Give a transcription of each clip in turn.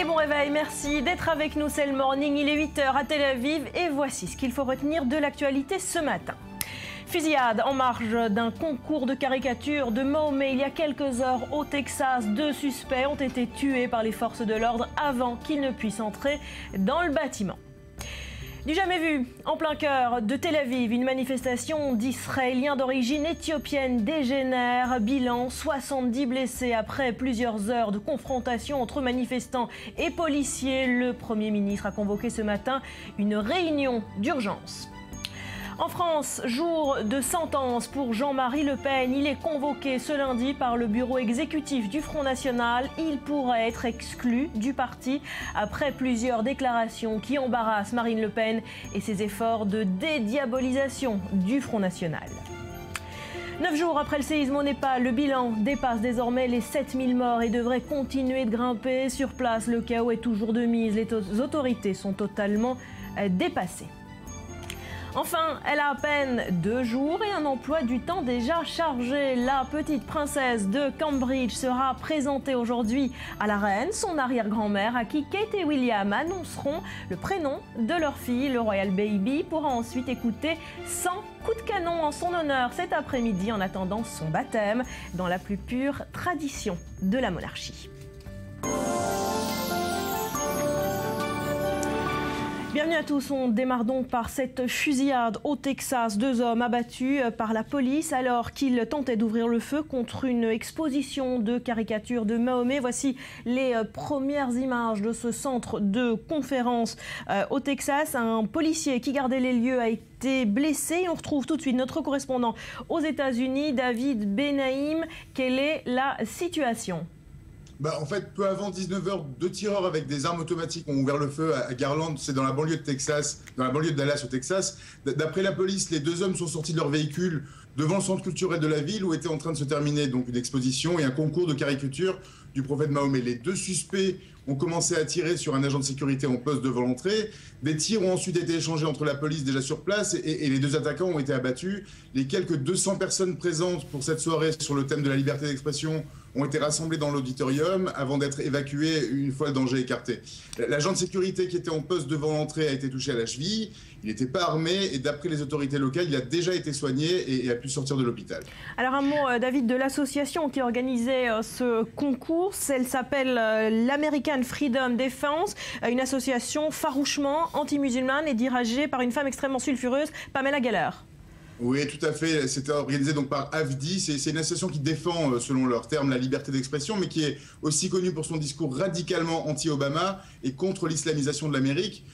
Et bon réveil, merci d'être avec nous, c'est le morning, il est 8h à Tel Aviv et voici ce qu'il faut retenir de l'actualité ce matin. Fusillade en marge d'un concours de caricature de Mahomet il y a quelques heures au Texas. 2 suspects ont été tués par les forces de l'ordre avant qu'ils ne puissent entrer dans le bâtiment. Du jamais vu, en plein cœur de Tel Aviv, une manifestation d'Israéliens d'origine éthiopienne dégénère. Bilan, 70 blessés après plusieurs heures de confrontation entre manifestants et policiers. Le Premier ministre a convoqué ce matin une réunion d'urgence. En France, jour de sentence pour Jean-Marie Le Pen. Il est convoqué ce lundi par le bureau exécutif du Front National. Il pourrait être exclu du parti après plusieurs déclarations qui embarrassent Marine Le Pen et ses efforts de dédiabolisation du Front National. 9 jours après le séisme au Népal, le bilan dépasse désormais les 7000 morts et devrait continuer de grimper. Sur place, le chaos est toujours de mise. Les autorités sont totalement dépassées. Enfin, elle a à peine 2 jours et un emploi du temps déjà chargé. La petite princesse de Cambridge sera présentée aujourd'hui à la reine, son arrière-grand-mère, à qui Kate et William annonceront le prénom de leur fille. Le Royal Baby pourra ensuite écouter 100 coups de canon en son honneur cet après-midi en attendant son baptême dans la plus pure tradition de la monarchie. Bienvenue à tous, on démarre donc par cette fusillade au Texas. 2 hommes abattus par la police alors qu'ils tentaient d'ouvrir le feu contre une exposition de caricatures de Mahomet. Voici les premières images de ce centre de conférence au Texas. Un policier qui gardait les lieux a été blessé. On retrouve tout de suite notre correspondant aux États-Unis, David Benaïm. Quelle est la situation ? En fait, peu avant 19h, 2 tireurs avec des armes automatiques ont ouvert le feu à Garland, c'est dans la banlieue de Texas, dans la banlieue de Dallas au Texas. D'après la police, les 2 hommes sont sortis de leur véhicule devant le centre culturel de la ville où était en train de se terminer donc une exposition et un concours de caricature du prophète Mahomet. Les 2 suspects ont commencé à tirer sur un agent de sécurité en poste devant l'entrée. Des tirs ont ensuite été échangés entre la police déjà sur place et les 2 attaquants ont été abattus. Les quelques 200 personnes présentes pour cette soirée sur le thème de la liberté d'expression ont été rassemblées dans l'auditorium avant d'être évacuées une fois le danger écarté. L'agent de sécurité qui était en poste devant l'entrée a été touché à la cheville. Il n'était pas armé et d'après les autorités locales, il a déjà été soigné et a pu sortir de l'hôpital. Alors un mot, David, de l'association qui organisait ce concours. Elle s'appelle l'American Freedom Defense, une association farouchement anti-musulmane et dirigée par une femme extrêmement sulfureuse, Pamela Geller. Oui, tout à fait. C'était organisé donc par AFDI. C'est une association qui défend, selon leurs termes, la liberté d'expression, mais qui est aussi connue pour son discours radicalement anti-Obama et contre l'islamisation de l'Amérique.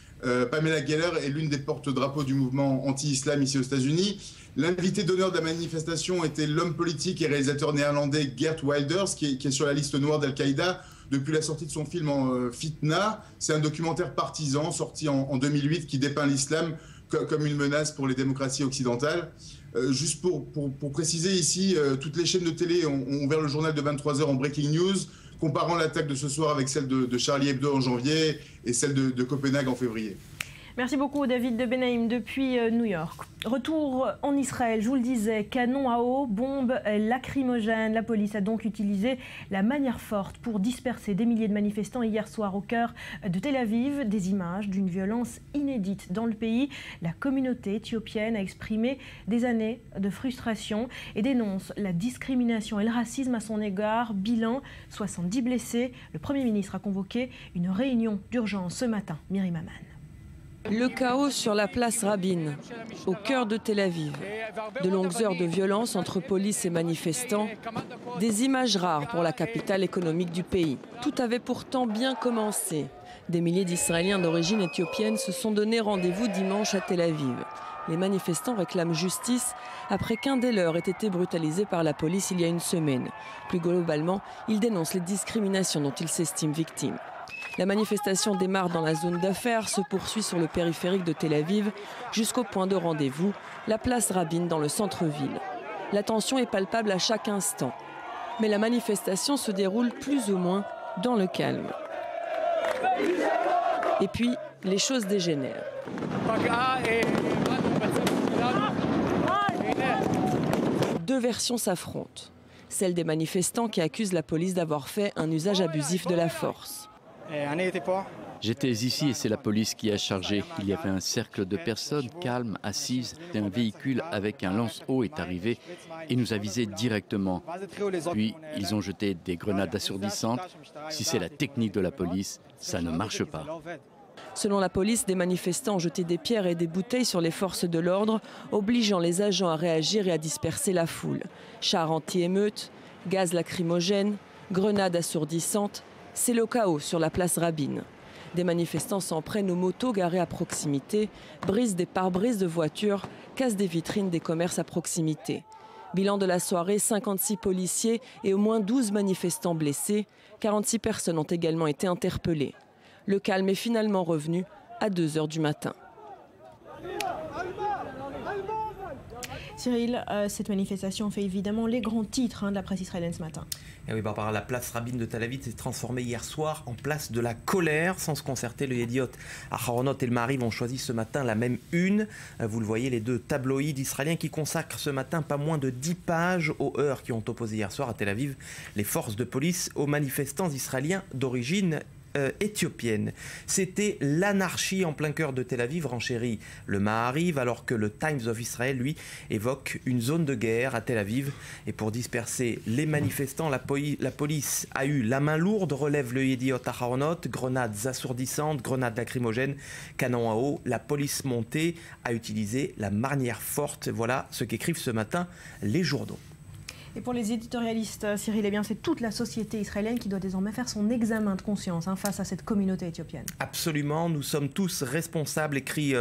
Pamela Geller est l'une des porte-drapeaux du mouvement anti-islam ici aux États-Unis. L'invité d'honneur de la manifestation était l'homme politique et réalisateur néerlandais Geert Wilders, qui est sur la liste noire d'Al-Qaïda depuis la sortie de son film Fitna. C'est un documentaire partisan sorti en 2008 qui dépeint l'islam comme une menace pour les démocraties occidentales. Juste pour préciser ici, toutes les chaînes de télé ont ouvert le journal de 23h en breaking news, comparant l'attaque de ce soir avec celle de Charlie Hebdo en janvier et celle de Copenhague en février. Merci beaucoup David de Benaïm depuis New York. Retour en Israël, je vous le disais, canon à eau, bombes lacrymogènes. La police a donc utilisé la manière forte pour disperser des milliers de manifestants hier soir au cœur de Tel Aviv. Des images d'une violence inédite dans le pays. La communauté éthiopienne a exprimé des années de frustration et dénonce la discrimination et le racisme à son égard. Bilan, 70 blessés. Le Premier ministre a convoqué une réunion d'urgence ce matin. Myriam Aman. Le chaos sur la place Rabin, au cœur de Tel Aviv. De longues heures de violence entre police et manifestants. Des images rares pour la capitale économique du pays. Tout avait pourtant bien commencé. Des milliers d'Israéliens d'origine éthiopienne se sont donné rendez-vous dimanche à Tel Aviv. Les manifestants réclament justice après qu'un des leurs ait été brutalisé par la police il y a une semaine. Plus globalement, ils dénoncent les discriminations dont ils s'estiment victimes. La manifestation démarre dans la zone d'affaires, se poursuit sur le périphérique de Tel Aviv jusqu'au point de rendez-vous, la place Rabin dans le centre-ville. La tension est palpable à chaque instant. Mais la manifestation se déroule plus ou moins dans le calme. Et puis, les choses dégénèrent. Deux versions s'affrontent. Celle des manifestants qui accusent la police d'avoir fait un usage abusif de la force. J'étais ici et c'est la police qui a chargé. Il y avait un cercle de personnes calmes, assises. Un véhicule avec un lance-eau est arrivé et nous a visés directement. Puis, ils ont jeté des grenades assourdissantes. Si c'est la technique de la police, ça ne marche pas. Selon la police, des manifestants ont jeté des pierres et des bouteilles sur les forces de l'ordre, obligeant les agents à réagir et à disperser la foule. Chars anti-émeutes, gaz lacrymogène, grenades assourdissantes, c'est le chaos sur la place Rabin. Des manifestants s'en prennent aux motos garées à proximité, brisent des pare-brises de voitures, cassent des vitrines des commerces à proximité. Bilan de la soirée, 56 policiers et au moins 12 manifestants blessés. 46 personnes ont également été interpellées. Le calme est finalement revenu à 2 h du matin. Cyril, cette manifestation fait évidemment les grands titres de la presse israélienne ce matin. Et oui, Barbara, la place Rabin de Tel Aviv s'est transformée hier soir en place de la colère. Sans se concerter, le Yediot Aharonot et le Maariv ont choisi ce matin la même une. Vous le voyez, les deux tabloïds israéliens qui consacrent ce matin pas moins de 10 pages aux heurts qui ont opposé hier soir à Tel Aviv les forces de police aux manifestants israéliens d'origine éthiopienne. C'était l'anarchie en plein cœur de Tel Aviv, renchérit le Maariv, alors que le Times of Israel, lui, évoque une zone de guerre à Tel Aviv. Et pour disperser les manifestants, la police a eu la main lourde, relève le Yediot Aharonot, grenades assourdissantes, grenades lacrymogènes, canons à eau. La police montée a utilisé la marnière forte. Voilà ce qu'écrivent ce matin les journaux. Et pour les éditorialistes, Cyril, eh bien, c'est toute la société israélienne qui doit désormais faire son examen de conscience face à cette communauté éthiopienne. Absolument, nous sommes tous responsables, écrit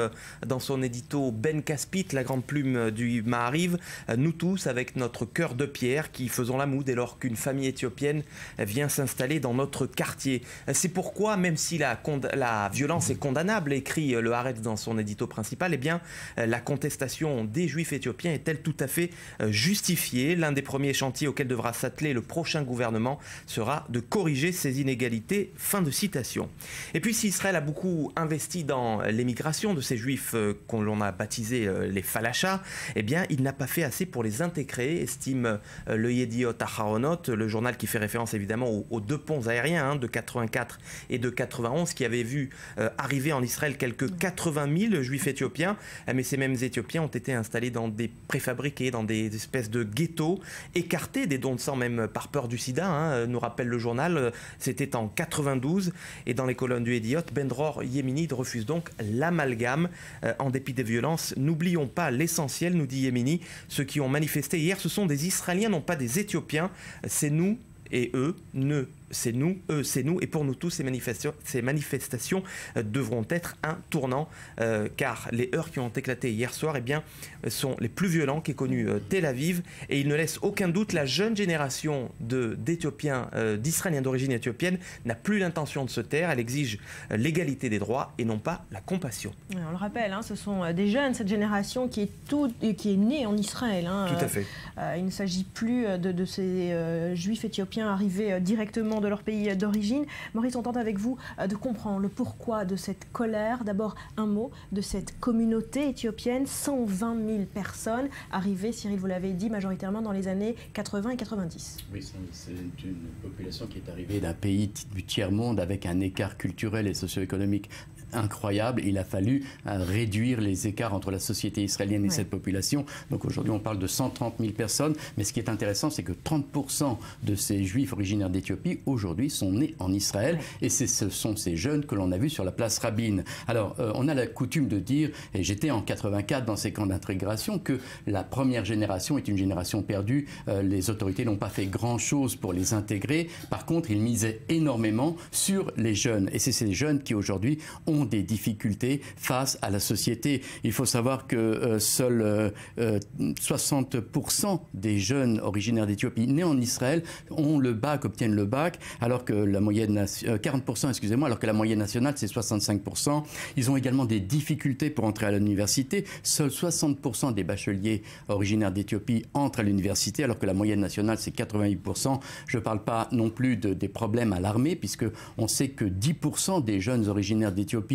dans son édito Ben Caspit, la grande plume du Maariv. Nous tous, avec notre cœur de pierre, qui faisons la moue dès lors qu'une famille éthiopienne vient s'installer dans notre quartier. C'est pourquoi, même si la violence est condamnable, écrit le Haaretz dans son édito principal, eh bien, la contestation des Juifs éthiopiens est-elle tout à fait justifiée? L'un des premiers chantier auquel devra s'atteler le prochain gouvernement sera de corriger ces inégalités. Fin de citation. Et puis si Israël a beaucoup investi dans l'émigration de ces juifs qu'on a baptisés les falachas, eh bien il n'a pas fait assez pour les intégrer, estime le Yediot Aharonot, le journal qui fait référence évidemment aux deux ponts aériens de 84 et de 91 qui avaient vu arriver en Israël quelques 80 000 juifs éthiopiens, mais ces mêmes Éthiopiens ont été installés dans des préfabriqués, dans des espèces de ghettos, écartés des dons de sang même par peur du sida, nous rappelle le journal, c'était en 92, et dans les colonnes du Yediot, Ben-Dror Yemini refuse donc l'amalgame en dépit des violences. N'oublions pas l'essentiel, nous dit Yemini, ceux qui ont manifesté hier, ce sont des Israéliens, non pas des Éthiopiens, c'est nous et eux, c'est nous, eux, c'est nous, et pour nous tous, ces manifestations devront être un tournant, car les heurts qui ont éclaté hier soir, eh bien, sont les plus violents qu'ait connu Tel Aviv, et ils ne laissent aucun doute, la jeune génération d'Éthiopiens, d'Israéliens d'origine éthiopienne, n'a plus l'intention de se taire, elle exige l'égalité des droits et non pas la compassion. On le rappelle, ce sont des jeunes, cette génération qui est née en Israël. Tout à fait. Il ne s'agit plus de ces juifs éthiopiens arrivés directement de leur pays d'origine. Maurice, on tente avec vous de comprendre le pourquoi de cette colère. D'abord, un mot de cette communauté éthiopienne, 120 000 personnes arrivées, Cyril, vous l'avez dit, majoritairement dans les années 80 et 90. Oui, c'est une population qui est arrivée d'un pays du tiers-monde avec un écart culturel et socio-économique incroyable. Il a fallu réduire les écarts entre la société israélienne et cette population. Donc aujourd'hui, on parle de 130 000 personnes. Mais ce qui est intéressant, c'est que 30% de ces juifs originaires d'Éthiopie, aujourd'hui, sont nés en Israël. Et ce sont ces jeunes que l'on a vus sur la place Rabin. Alors, on a la coutume de dire, et j'étais en 84 dans ces camps d'intégration, que la première génération est une génération perdue. Les autorités n'ont pas fait grand-chose pour les intégrer. Par contre, ils misaient énormément sur les jeunes. Et c'est ces jeunes qui, aujourd'hui, ont des difficultés face à la société. Il faut savoir que seuls 60% des jeunes originaires d'Éthiopie nés en Israël ont le bac, obtiennent le bac, alors que la moyenne 40%, excusez-moi, alors que la moyenne nationale c'est 65%. Ils ont également des difficultés pour entrer à l'université. Seuls 60% des bacheliers originaires d'Éthiopie entrent à l'université, alors que la moyenne nationale c'est 88%. Je ne parle pas non plus des problèmes à l'armée, puisque on sait que 10% des jeunes originaires d'Éthiopie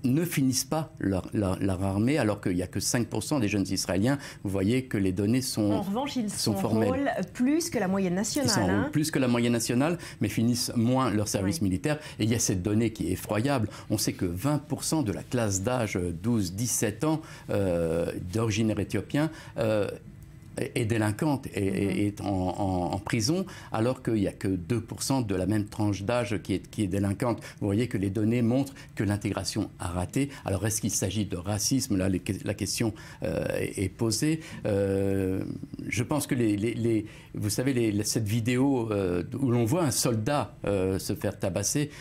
ne finissent pas leur armée, alors qu'il n'y a que 5% des jeunes Israéliens. Vous voyez que les données sont En revanche, ils sont formelles. Plus que la moyenne nationale. Ils s'enrôlent plus que la moyenne nationale, mais finissent moins leur service militaire. Et il y a cette donnée qui est effroyable. On sait que 20% de la classe d'âge 12-17 ans d'origine éthiopien est délinquante et est en prison, alors qu'il n'y a que 2% de la même tranche d'âge qui est délinquante. Vous voyez que les données montrent que l'intégration a raté. Alors est-ce qu'il s'agit de racisme? Là, la question est posée. Je pense que vous savez, cette vidéo où l'on voit un soldat se faire tabasser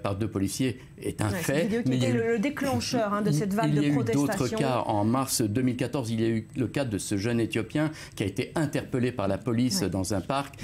par 2 policiers est un fait. Cette vidéo qui était le déclencheur de cette vague de protestation. Il y a eu d'autres cas. En mars 2014, il y a eu le cas de ce jeune Éthiopien qui a été interpellé par la police dans un parc.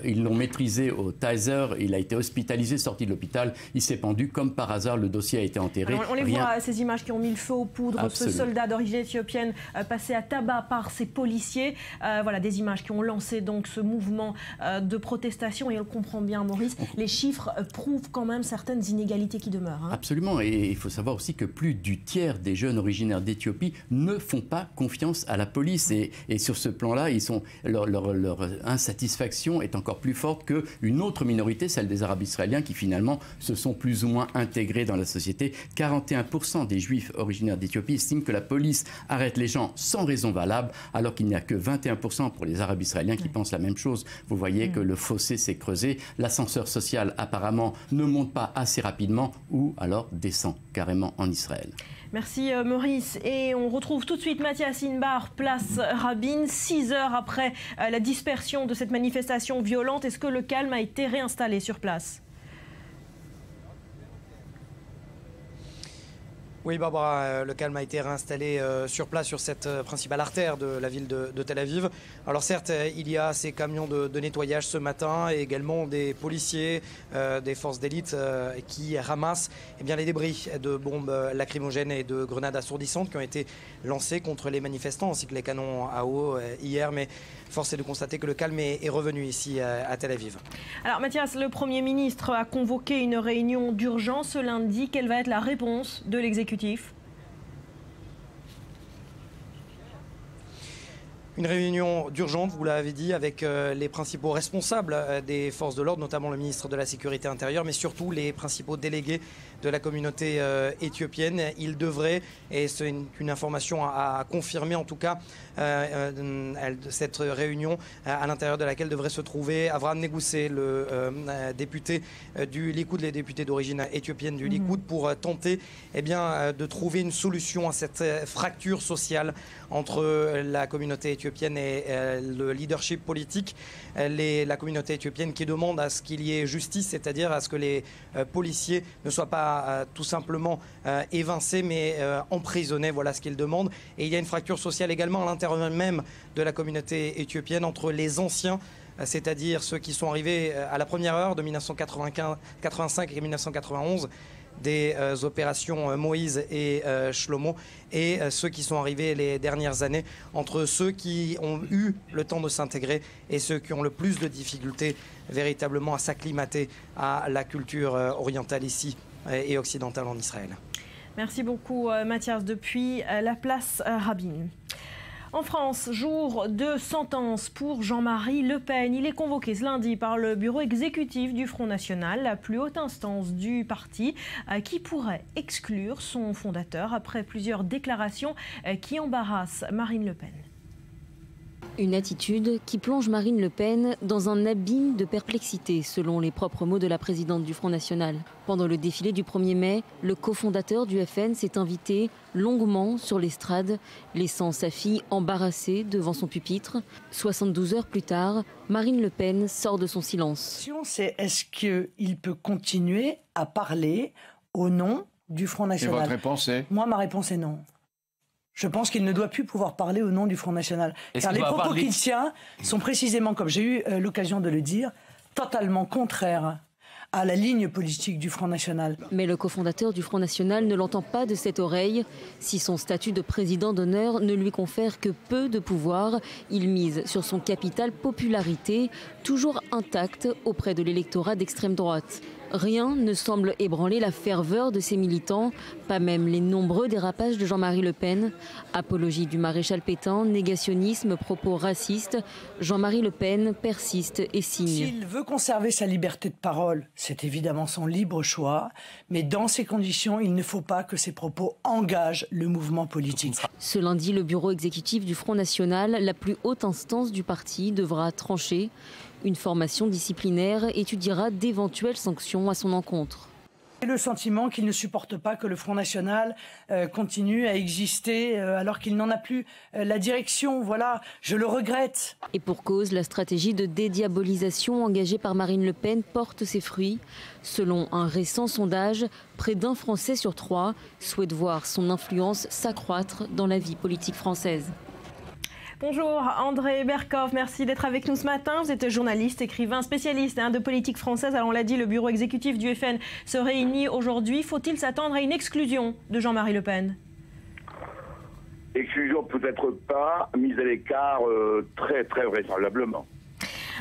Ils l'ont maîtrisé au taser. Il a été hospitalisé, sorti de l'hôpital. Il s'est pendu. Comme par hasard, le dossier a été enterré. Alors, on les voit, ces images qui ont mis le feu aux poudres. Absolument. Ce soldat d'origine éthiopienne passé à tabac par ses policiers. Voilà, des images qui ont lancé donc ce mouvement de protestation. Et on le comprend bien, Maurice, les chiffres prouvent quand même certaines inégalités qui demeurent. Absolument. Et il faut savoir aussi que plus du tiers des jeunes originaires d'Éthiopie ne font pas confiance à la police. Et sur ce plan-là, leur insatisfaction est encore plus forte qu'une autre minorité, celle des Arabes israéliens, qui finalement se sont plus ou moins intégrés dans la société. 41% des Juifs originaires d'Éthiopie estiment que la police arrête les gens sans raison valable, alors qu'il n'y a que 21% pour les Arabes israéliens qui pensent la même chose. Vous voyez que le fossé s'est creusé. L'ascenseur social, apparemment, ne monte pas assez rapidement ou alors descend carrément en Israël. Merci Maurice. Et on retrouve tout de suite Mathias Inbar, place Rabin, 6 heures après la dispersion de cette manifestation violente. Est-ce que le calme a été réinstallé sur place ? Oui, Barbara, le calme a été réinstallé sur place, sur cette principale artère de la ville de Tel Aviv. Alors certes, il y a ces camions de nettoyage ce matin et également des policiers, des forces d'élite qui ramassent les débris de bombes lacrymogènes et de grenades assourdissantes qui ont été lancées contre les manifestants ainsi que les canons à eau hier. Mais force est de constater que le calme est revenu ici à Tel Aviv. Alors Mathias, le Premier ministre a convoqué une réunion d'urgence ce lundi. Quelle va être la réponse de l'exécutif ? Une réunion d'urgence, vous l'avez dit, avec les principaux responsables des forces de l'ordre, notamment le ministre de la Sécurité intérieure, mais surtout les principaux délégués de la communauté éthiopienne. Ils devraient, et c'est une information à confirmer en tout cas, cette réunion à l'intérieur de laquelle devrait se trouver Avraham Negoussé, le député du Likoud, les députés d'origine éthiopienne du Likoud, pour tenter de trouver une solution à cette fracture sociale entre la communauté éthiopienne et le leadership politique. La communauté éthiopienne qui demande à ce qu'il y ait justice, c'est-à-dire à ce que les policiers ne soient pas tout simplement évincés, mais emprisonnés. Voilà ce qu'ils demandent. Et il y a une fracture sociale également à l'intérieur même de la communauté éthiopienne entre les anciens, c'est-à-dire ceux qui sont arrivés à la première heure de 1985 et 1991, des opérations Moïse et Shlomo, et ceux qui sont arrivés les dernières années, entre ceux qui ont eu le temps de s'intégrer et ceux qui ont le plus de difficultés véritablement à s'acclimater à la culture orientale ici et occidentale en Israël. Merci beaucoup Mathias depuis la place Rabin. En France, jour de sentence pour Jean-Marie Le Pen. Il est convoqué ce lundi par le bureau exécutif du Front National, la plus haute instance du parti, qui pourrait exclure son fondateur après plusieurs déclarations qui embarrassent Marine Le Pen. Une attitude qui plonge Marine Le Pen dans un abîme de perplexité, selon les propres mots de la présidente du Front National. Pendant le défilé du 1er mai, le cofondateur du FN s'est invité longuement sur l'estrade, laissant sa fille embarrassée devant son pupitre. 72 heures plus tard, Marine Le Pen sort de son silence. La question, c'est est-ce qu'il peut continuer à parler au nom du Front National ? Et votre réponse est ? Moi, ma réponse est non. Je pense qu'il ne doit plus pouvoir parler au nom du Front National. Car les propos qu'il tient sont précisément, comme j'ai eu l'occasion de le dire, totalement contraires à la ligne politique du Front National. Mais le cofondateur du Front National ne l'entend pas de cette oreille. Si son statut de président d'honneur ne lui confère que peu de pouvoir, il mise sur son capital popularité, toujours intact auprès de l'électorat d'extrême droite. Rien ne semble ébranler la ferveur de ses militants, pas même les nombreux dérapages de Jean-Marie Le Pen. Apologie du maréchal Pétain, négationnisme, propos racistes, Jean-Marie Le Pen persiste et signe. S'il veut conserver sa liberté de parole, c'est évidemment son libre choix, mais dans ces conditions, il ne faut pas que ses propos engagent le mouvement politique. Ce lundi, le bureau exécutif du Front National, la plus haute instance du parti, devra trancher. Une formation disciplinaire étudiera d'éventuelles sanctions à son encontre. J'ai le sentiment qu'il ne supporte pas que le Front National continue à exister alors qu'il n'en a plus la direction. Voilà, je le regrette. Et pour cause, la stratégie de dédiabolisation engagée par Marine Le Pen porte ses fruits. Selon un récent sondage, près d'un Français sur 3 souhaite voir son influence s'accroître dans la vie politique française. Bonjour André Berkoff, merci d'être avec nous ce matin. Vous êtes journaliste, écrivain, spécialiste de politique française. Alors on l'a dit, le bureau exécutif du FN se réunit aujourd'hui. Faut-il s'attendre à une exclusion de Jean-Marie Le Pen? Exclusion peut-être pas, mise à l'écart très très vraisemblablement.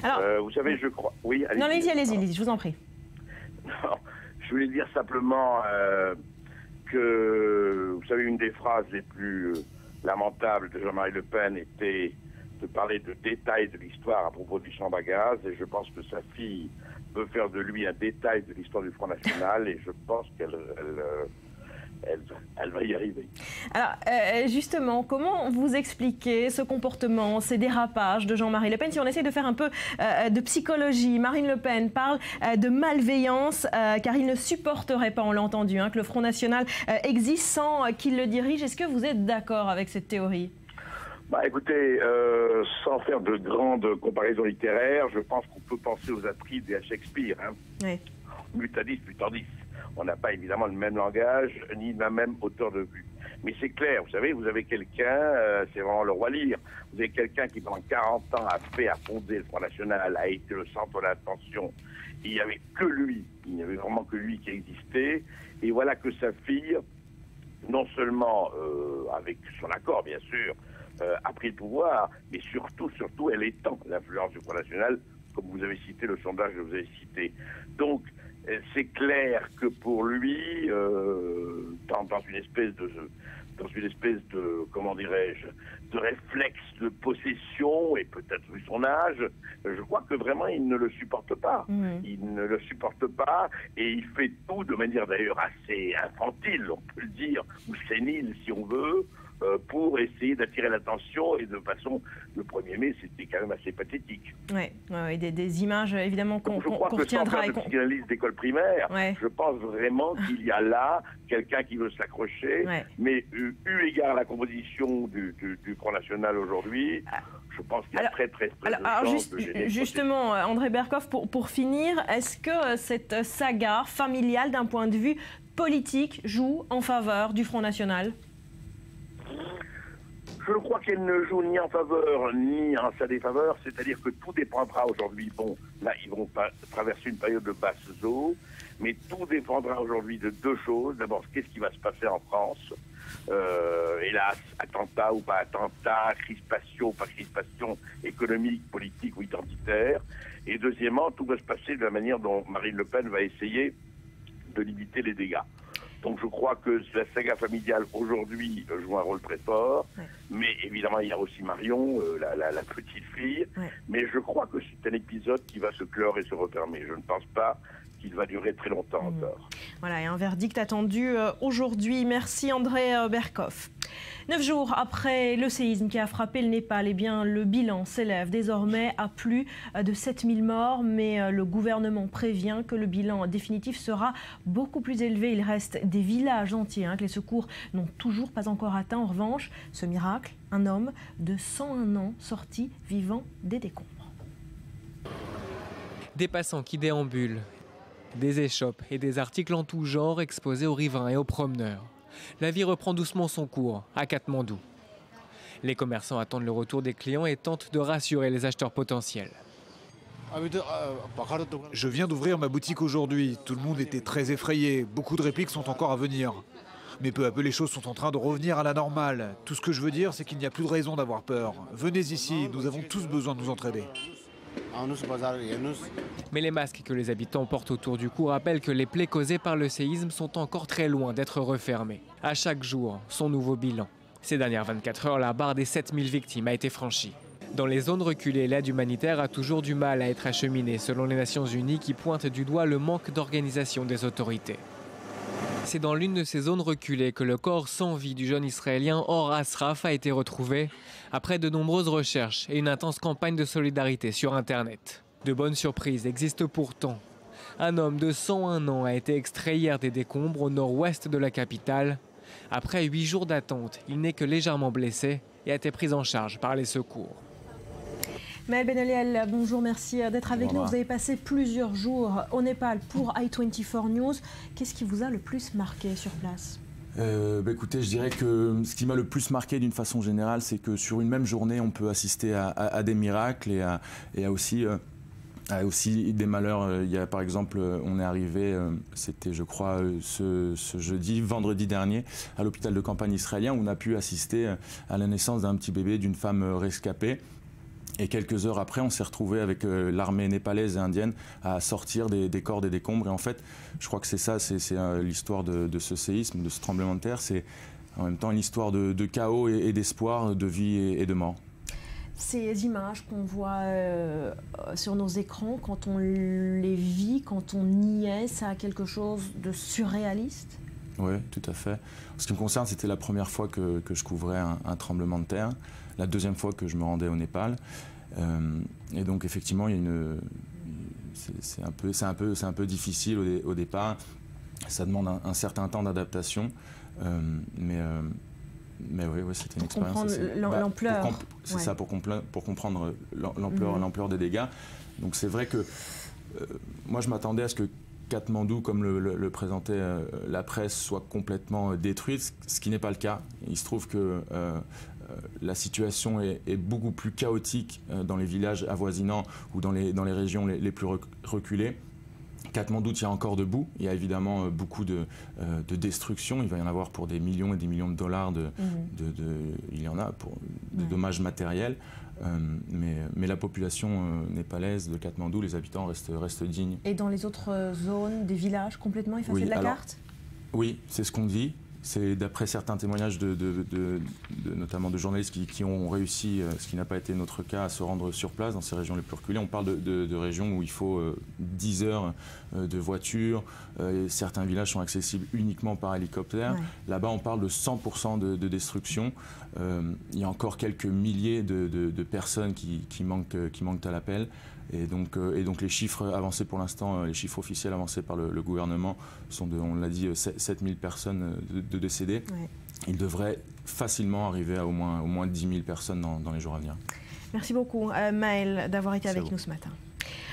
Alors, vous savez, je crois... Oui, allez-y. Non, allez-y, je vous en prie. Non, je voulais dire simplement que, vous savez, une des phrases les plus... lamentable de Jean-Marie Le Pen était de parler de détails de l'histoire à propos du champ à gaz, et je pense que sa fille veut faire de lui un détail de l'histoire du Front National, et je pense qu'elle va y arriver. Alors, justement, comment vous expliquez ce comportement, ces dérapages de Jean-Marie Le Pen? Si on essaie de faire un peu de psychologie, Marine Le Pen parle de malveillance, car il ne supporterait pas, on l'a entendu, que le Front National existe sans qu'il le dirige. Est-ce que vous êtes d'accord avec cette théorie? Écoutez, sans faire de grandes comparaisons littéraires, je pense qu'on peut penser aux Atrides et à Shakespeare. Oui. Mutadis, mutandis. On n'a pas évidemment le même langage, ni la même hauteur de vue. Mais c'est clair, vous savez, vous avez quelqu'un, c'est vraiment le roi Lear, vous avez quelqu'un qui pendant 40 ans a fondé le Front National, a été le centre de l'attention. Il n'y avait que lui, il n'y avait vraiment que lui qui existait. Et voilà que sa fille, non seulement avec son accord bien sûr, a pris le pouvoir, mais surtout, elle étend l'influence du Front National, comme vous avez cité le sondage que vous avez cité. Donc, c'est clair que pour lui, dans une espèce de, comment dirais-je, de réflexe de possession, et peut-être vu son âge, je crois que vraiment il ne le supporte pas. Il ne le supporte pas, et il fait tout de manière d'ailleurs assez infantile, on peut le dire, ou sénile si on veut, pour essayer d'attirer l'attention, et de façon, le 1er mai, c'était quand même assez pathétique. Oui, des images évidemment qu'on retiendra. Je crois que sans faire de psychanalyse d'école primaire, je pense vraiment qu'il y a là quelqu'un qui veut s'accrocher, mais eu égard à la composition du Front National aujourd'hui, je pense qu'il y a très justement, André Berkoff, pour finir, est-ce que cette saga familiale, d'un point de vue politique, joue en faveur du Front National ? Je crois qu'elle ne joue ni en faveur ni en sa défaveur, c'est-à-dire que tout dépendra aujourd'hui. Bon, là, ils vont traverser une période de basses eaux, mais tout dépendra aujourd'hui de deux choses. D'abord, qu'est-ce qui va se passer en France ? Hélas, attentat ou pas attentat, crispation ou pas crispation économique, politique ou identitaire. Et deuxièmement, tout va se passer de la manière dont Marine Le Pen va essayer de limiter les dégâts. Donc je crois que la saga familiale aujourd'hui joue un rôle très fort, mais évidemment il y a aussi Marion, la petite fille, mais je crois que c'est un épisode qui va se clore et se refermer. Je ne pense pas qu'il va durer très longtemps encore. Voilà, et un verdict attendu aujourd'hui. Merci André Berkoff. 9 jours après le séisme qui a frappé le Népal, eh bien, le bilan s'élève désormais à plus de 7000 morts, mais le gouvernement prévient que le bilan définitif sera beaucoup plus élevé. Il reste des villages entiers que les secours n'ont toujours pas encore atteints. En revanche, ce miracle, un homme de 101 ans sorti vivant des décombres. Des passants qui déambulent, des échoppes et des articles en tout genre exposés aux riverains et aux promeneurs. La vie reprend doucement son cours à Katmandou. Les commerçants attendent le retour des clients et tentent de rassurer les acheteurs potentiels. Je viens d'ouvrir ma boutique aujourd'hui. Tout le monde était très effrayé. Beaucoup de répliques sont encore à venir. Mais peu à peu, les choses sont en train de revenir à la normale. Tout ce que je veux dire, c'est qu'il n'y a plus de raison d'avoir peur. Venez ici, nous avons tous besoin de nous entraider. Mais les masques que les habitants portent autour du cou rappellent que les plaies causées par le séisme sont encore très loin d'être refermées. À chaque jour, son nouveau bilan. Ces dernières 24 heures, la barre des 7000 victimes a été franchie. Dans les zones reculées, l'aide humanitaire a toujours du mal à être acheminée, selon les Nations Unies qui pointent du doigt le manque d'organisation des autorités. C'est dans l'une de ces zones reculées que le corps sans vie du jeune Israélien Or Asraf a été retrouvé, après de nombreuses recherches et une intense campagne de solidarité sur Internet. De bonnes surprises existent pourtant. Un homme de 101 ans a été extrait hier des décombres au nord-ouest de la capitale. Après 8 jours d'attente, il n'est que légèrement blessé et a été pris en charge par les secours. Maël Benaliel, bonjour, merci d'être avec nous. Vous avez passé plusieurs jours au Népal pour i24 News. Qu'est-ce qui vous a le plus marqué sur place ? Écoutez, je dirais que ce qui m'a le plus marqué d'une façon générale, c'est que sur une même journée, on peut assister à des miracles et à aussi des malheurs. Il y a par exemple, on est arrivé, c'était je crois ce vendredi dernier, à l'hôpital de campagne israélien où on a pu assister à la naissance d'un petit bébé d'une femme rescapée. Et quelques heures après, on s'est retrouvé avec l'armée népalaise et indienne à sortir des corps des décombres. Et en fait, je crois que c'est ça, c'est l'histoire de ce séisme, de ce tremblement de terre. C'est en même temps l'histoire de chaos et d'espoir, de vie et de mort. Ces images qu'on voit sur nos écrans, quand on les vit, quand on y est, ça a quelque chose de surréaliste ? Oui, tout à fait. En ce qui me concerne, c'était la première fois que je couvrais un tremblement de terre, la deuxième fois que je me rendais au Népal. Et donc effectivement, il y a c'est un peu difficile au départ. Ça demande un certain temps d'adaptation, mais oui, c'était une expérience. L'ampleur. C'est ça, pour comprendre l'ampleur des dégâts. Donc c'est vrai que moi je m'attendais à ce que Katmandou, comme le présentait la presse, soit complètement détruite, ce qui n'est pas le cas. Il se trouve que la situation est beaucoup plus chaotique dans les villages avoisinants ou dans les régions les plus reculées. Katmandou tient encore debout. Il y a évidemment beaucoup de destruction. Il va y en avoir pour des millions et des millions de dollars. Il y en a pour de dommages matériels. Mais la population népalaise de Katmandou, les habitants restent dignes. Et dans les autres zones, des villages complètement effacés de la carte ? Oui, c'est ce qu'on dit. C'est d'après certains témoignages notamment de journalistes qui ont réussi, ce qui n'a pas été notre cas, à se rendre sur place dans ces régions les plus reculées. On parle de régions où il faut 10 heures de voiture. Certains villages sont accessibles uniquement par hélicoptère. Ouais. Là-bas, on parle de 100% de destruction. Il y a encore quelques milliers de personnes qui manquent à l'appel. Et donc les chiffres avancés pour l'instant, les chiffres officiels avancés par le gouvernement sont on l'a dit, 7000 personnes de décédées. Ouais. Il devrait facilement arriver à au moins 10 000 personnes dans les jours à venir. Merci beaucoup Maël d'avoir été avec nous ce matin.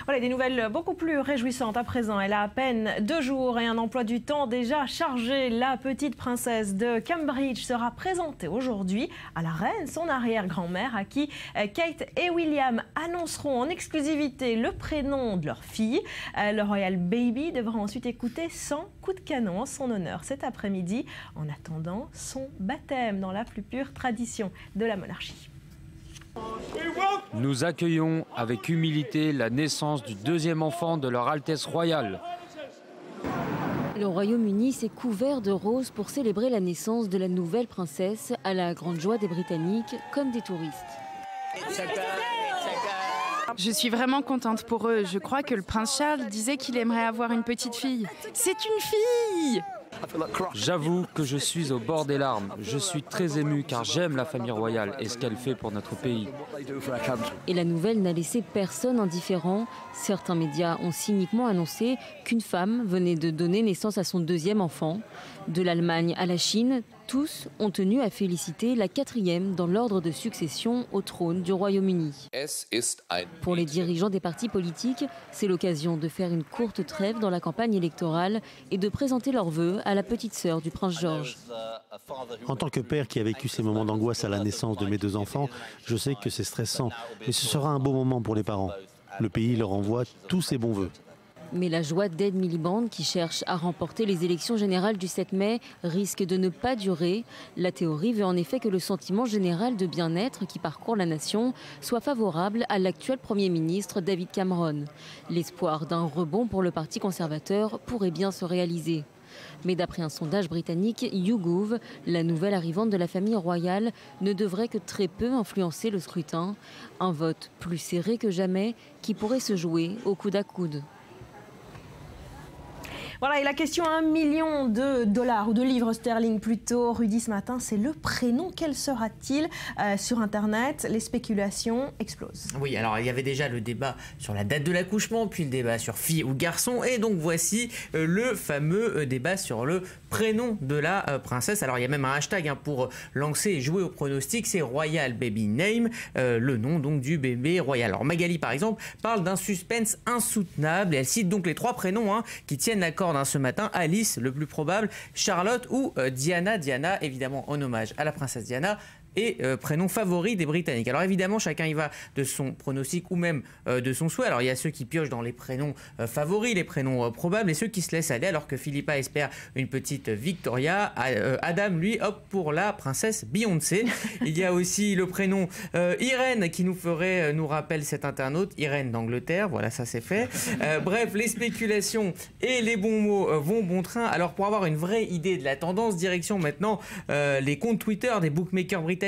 Voilà, des nouvelles beaucoup plus réjouissantes à présent. Elle a à peine 2 jours et un emploi du temps déjà chargé. La petite princesse de Cambridge sera présentée aujourd'hui à la reine, son arrière-grand-mère, à qui Kate et William annonceront en exclusivité le prénom de leur fille. Le Royal Baby devra ensuite écouter 100 coups de canon en son honneur cet après-midi, en attendant son baptême dans la plus pure tradition de la monarchie. Nous accueillons avec humilité la naissance du 2e enfant de leur Altesse royale. Le Royaume-Uni s'est couvert de roses pour célébrer la naissance de la nouvelle princesse, à la grande joie des Britanniques comme des touristes. Je suis vraiment contente pour eux. Je crois que le prince Charles disait qu'il aimerait avoir une petite fille. C'est une fille! J'avoue que je suis au bord des larmes. Je suis très ému car j'aime la famille royale et ce qu'elle fait pour notre pays. Et la nouvelle n'a laissé personne indifférent. Certains médias ont cyniquement annoncé qu'une femme venait de donner naissance à son 2e enfant. De l'Allemagne à la Chine, tous ont tenu à féliciter la 4e dans l'ordre de succession au trône du Royaume-Uni. Pour les dirigeants des partis politiques, c'est l'occasion de faire une courte trêve dans la campagne électorale et de présenter leurs vœux à la petite sœur du prince George. En tant que père qui a vécu ces moments d'angoisse à la naissance de mes 2 enfants, je sais que c'est stressant, mais ce sera un beau moment pour les parents. Le pays leur envoie tous ses bons vœux. Mais la joie d'Ed Miliband, qui cherche à remporter les élections générales du 7 mai, risque de ne pas durer. La théorie veut en effet que le sentiment général de bien-être qui parcourt la nation soit favorable à l'actuel Premier ministre David Cameron. L'espoir d'un rebond pour le Parti conservateur pourrait bien se réaliser. Mais d'après un sondage britannique, YouGov, la nouvelle arrivante de la famille royale, ne devrait que très peu influencer le scrutin. Un vote plus serré que jamais qui pourrait se jouer au coude à coude. Voilà, et la question à $1 million ou de livres sterling plutôt, Rudy, ce matin, c'est le prénom. Quel sera-t-il sur Internet? Les spéculations explosent. Oui, alors il y avait déjà le débat sur la date de l'accouchement, puis le débat sur fille ou garçon, et donc voici le fameux débat sur le prénom de la princesse. Alors il y a même un hashtag pour lancer et jouer au pronostic, c'est Royal Baby Name, le nom donc du bébé royal. Alors Magali par exemple parle d'un suspense insoutenable et elle cite donc les 3 prénoms qui tiennent la corde ce matin: Alice, le plus probable, Charlotte ou Diana. Diana évidemment en hommage à la princesse Diana, et prénom favori des Britanniques. Alors évidemment, chacun y va de son pronostic ou même de son souhait. Alors il y a ceux qui piochent dans les prénoms favoris, les prénoms probables, et ceux qui se laissent aller, alors que Philippa espère une petite Victoria. Adam, lui, opte pour la princesse Beyoncé. Il y a aussi le prénom Irène qui nous rappelle cet internaute, Irène d'Angleterre. Voilà, ça c'est fait. Bref, les spéculations et les bons mots vont bon train. Alors pour avoir une vraie idée de la tendance, direction maintenant les comptes Twitter des bookmakers britanniques.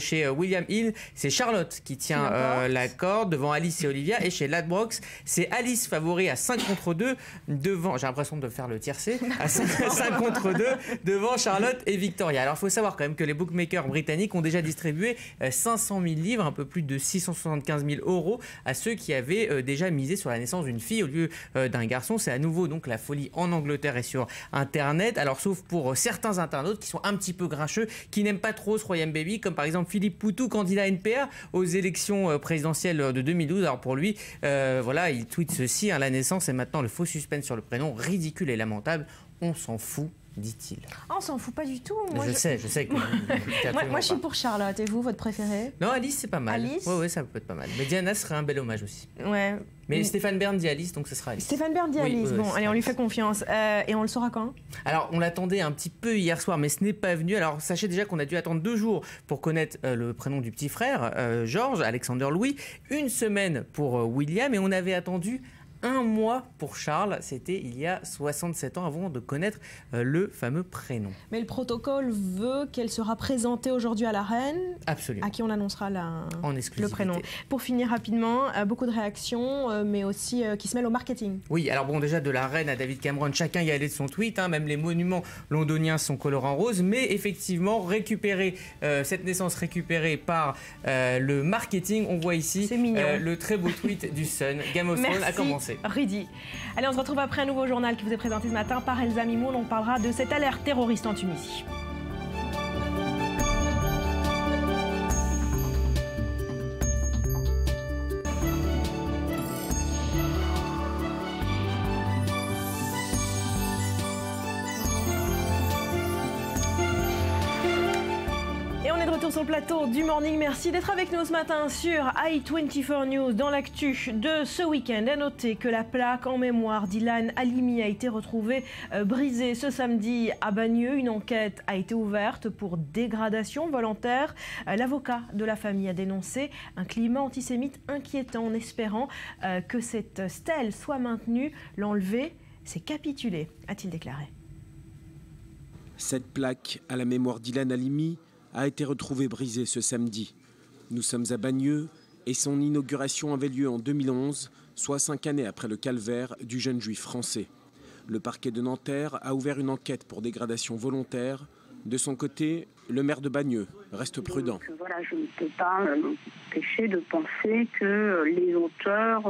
Chez William Hill, c'est Charlotte qui tient la corde devant Alice et Olivia, et chez Ladbrokes, c'est Alice favori à 5 contre 2 devant, j'ai l'impression de faire le tiercé, à 5 contre 2 devant Charlotte et Victoria. Alors il faut savoir quand même que les bookmakers britanniques ont déjà distribué 500 000 livres, un peu plus de 675 000 euros à ceux qui avaient déjà misé sur la naissance d'une fille au lieu d'un garçon. C'est à nouveau donc la folie en Angleterre et sur Internet. Alors sauf pour certains internautes qui sont un petit peu grincheux, qui n'aiment pas trop ce Royal Baby, comme par exemple Philippe Poutou, candidat NPR aux élections présidentielles de 2012. Alors pour lui, voilà, il tweet ceci: la naissance est maintenant le faux suspense sur le prénom, ridicule et lamentable, on s'en fout, dit-il. Oh, on s'en fout pas du tout. Moi, je sais que moi je suis pour Charlotte. Et vous, votre préféré? Non, Alice, c'est pas mal. Alice? Ouais, ça peut être pas mal. Mais Diana serait un bel hommage aussi. Ouais. Mais Stéphane Bern dit Alice, donc ce sera Alice. Stéphane Bern dit Alice. Bon, allez, on lui fait confiance. Et on le saura quand? Alors, on l'attendait un petit peu hier soir, mais ce n'est pas venu. Alors, sachez déjà qu'on a dû attendre 2 jours pour connaître le prénom du petit frère, George, Alexander Louis, 1 semaine pour William, et on avait attendu 1 mois pour Charles, c'était il y a 67 ans avant de connaître le fameux prénom. Mais le protocole veut qu'elle sera présentée aujourd'hui à la reine. Absolument. À qui on annoncera en exclusivité le prénom. Pour finir rapidement, beaucoup de réactions, mais aussi qui se mêlent au marketing. Oui, alors bon, déjà de la reine à David Cameron, chacun y allait de son tweet, même les monuments londoniens sont colorés en rose, mais effectivement, cette naissance récupérée par le marketing, on voit ici le très beau tweet du Sun. Game of Thrones a commencé. Rudy. Allez, on se retrouve après un nouveau journal qui vous est présenté ce matin par Elsa Mimoun. On parlera de cette alerte terroriste en Tunisie. Sur le plateau du Morning, merci d'être avec nous ce matin sur i24 News. Dans l'actu de ce week-end, à noter que la plaque en mémoire d'Ilan Halimi a été retrouvée brisée ce samedi à Bagneux. Une enquête a été ouverte pour dégradation volontaire. L'avocat de la famille a dénoncé un climat antisémite inquiétant en espérant que cette stèle soit maintenue. L'enlever, c'est capituler, a-t-il déclaré. Cette plaque à la mémoire d'Ilan Halimi a été retrouvée brisée ce samedi. Nous sommes à Bagneux et son inauguration avait lieu en 2011, soit 5 années après le calvaire du jeune juif français. Le parquet de Nanterre a ouvert une enquête pour dégradation volontaire. De son côté, le maire de Bagneux reste prudent. Donc, voilà, je ne peux pas m'empêcher de penser que les auteurs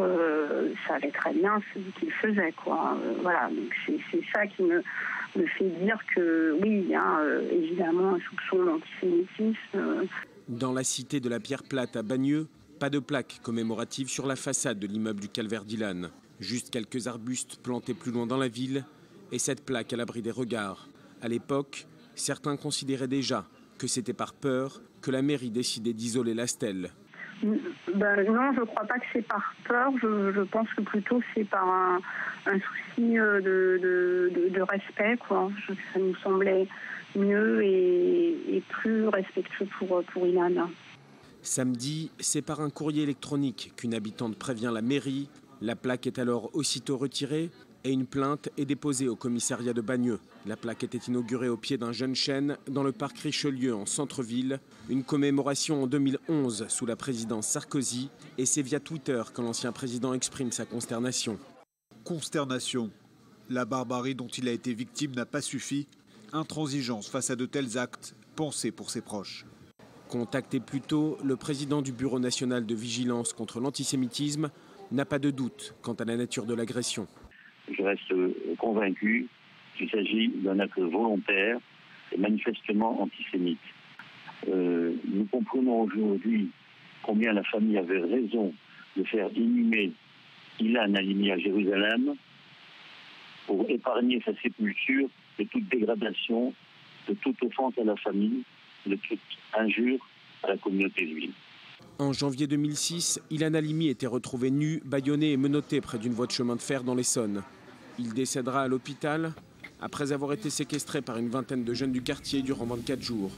savaient très bien ce qu'ils faisaient, quoi. Voilà, donc c'est ça qui me fait dire que oui, il y a évidemment un soupçon d'antisémitisme. Dans la cité de la Pierre Plate à Bagneux, pas de plaque commémorative sur la façade de l'immeuble du calvaire d'Ilan. Juste quelques arbustes plantés plus loin dans la ville et cette plaque à l'abri des regards. À l'époque, certains considéraient déjà que c'était par peur que la mairie décidait d'isoler la stèle. Non, je ne crois pas que c'est par peur. Je pense que plutôt c'est par un souci de respect, quoi. Ça nous semblait mieux et plus respectueux pour Ilan. Samedi, c'est par un courrier électronique qu'une habitante prévient la mairie. La plaque est alors aussitôt retirée et une plainte est déposée au commissariat de Bagneux. La plaque était inaugurée au pied d'un jeune chêne dans le parc Richelieu en centre-ville. Une commémoration en 2011 sous la présidence Sarkozy, et c'est via Twitter que l'ancien président exprime sa consternation. Consternation. La barbarie dont il a été victime n'a pas suffi. Intransigeance face à de tels actes, pensée pour ses proches. Contacté plus tôt, le président du Bureau national de vigilance contre l'antisémitisme n'a pas de doute quant à la nature de l'agression. Je reste convaincu qu'il s'agit d'un acte volontaire et manifestement antisémite. Nous comprenons aujourd'hui combien la famille avait raison de faire inhumer Ilan Halimi à Jérusalem pour épargner sa sépulture de toute dégradation, de toute offense à la famille, de toute injure à la communauté juive. En janvier 2006, Ilan Halimi était retrouvé nu, bâillonné et menotté près d'une voie de chemin de fer dans l'Essonne. Il décédera à l'hôpital après avoir été séquestré par une vingtaine de jeunes du quartier durant 24 jours.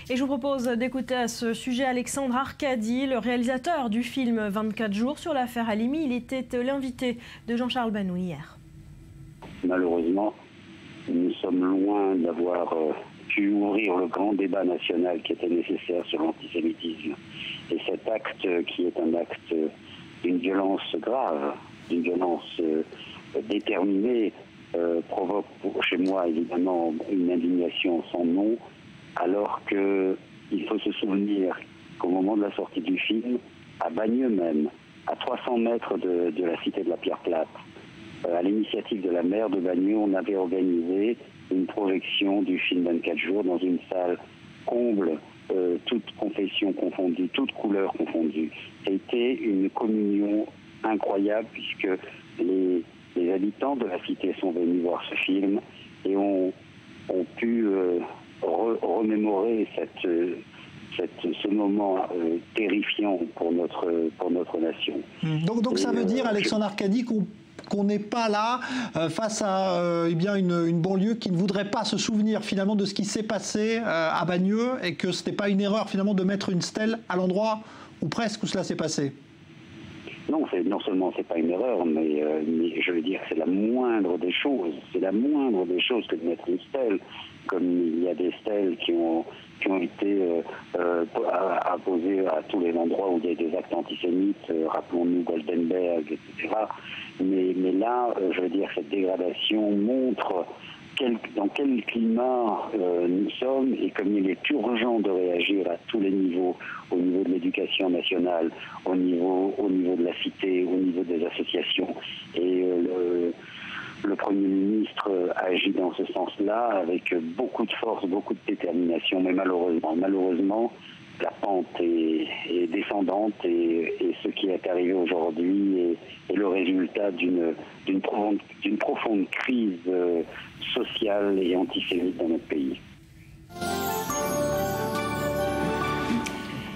Et je vous propose d'écouter à ce sujet Alexandre Arcadi, le réalisateur du film 24 jours sur l'affaire Halimi. Il était l'invité de Jean-Charles Banou hier. Malheureusement, nous sommes loin d'avoir pu ouvrir le grand débat national qui était nécessaire sur l'antisémitisme. Et cet acte, qui est un acte d'une violence grave, d'une violence déterminée, provoque chez moi évidemment une indignation sans nom, alors qu'il faut se souvenir qu'au moment de la sortie du film, à Bagneux même, à 300 mètres de la cité de la Pierre Plate, à l'initiative de la maire de Bagneux, on avait organisé une projection du film 24 jours dans une salle comble, toute confession confondue, toute couleur confondue. C'était une communion incroyable puisque les habitants de la cité sont venus voir ce film et ont pu remémorer ce moment terrifiant pour notre nation. Donc ça veut dire, Alexandre Arcadi, qu'on n'est pas là face à une banlieue qui ne voudrait pas se souvenir finalement de ce qui s'est passé à Bagneux et que ce n'était pas une erreur finalement de mettre une stèle à l'endroit où presque où cela s'est passé. Non seulement c'est pas une erreur, mais je veux dire c'est la moindre des choses. C'est la moindre des choses que de mettre une stèle. Comme il y a des stèles qui ont été apposées à tous les endroits où il y a des actes antisémites, rappelons-nous Goldenberg, etc. Mais là, je veux dire, cette dégradation montre dans quel climat nous sommes et comme il est urgent de réagir à tous les niveaux, au niveau de l'éducation nationale, au niveau de la cité, au niveau des associations. Et le Premier ministre agit dans ce sens-là avec beaucoup de force, beaucoup de détermination, mais malheureusement, la pente est descendante et ce qui est arrivé aujourd'hui est le résultat d'une profonde crise sociale et antisémite dans notre pays.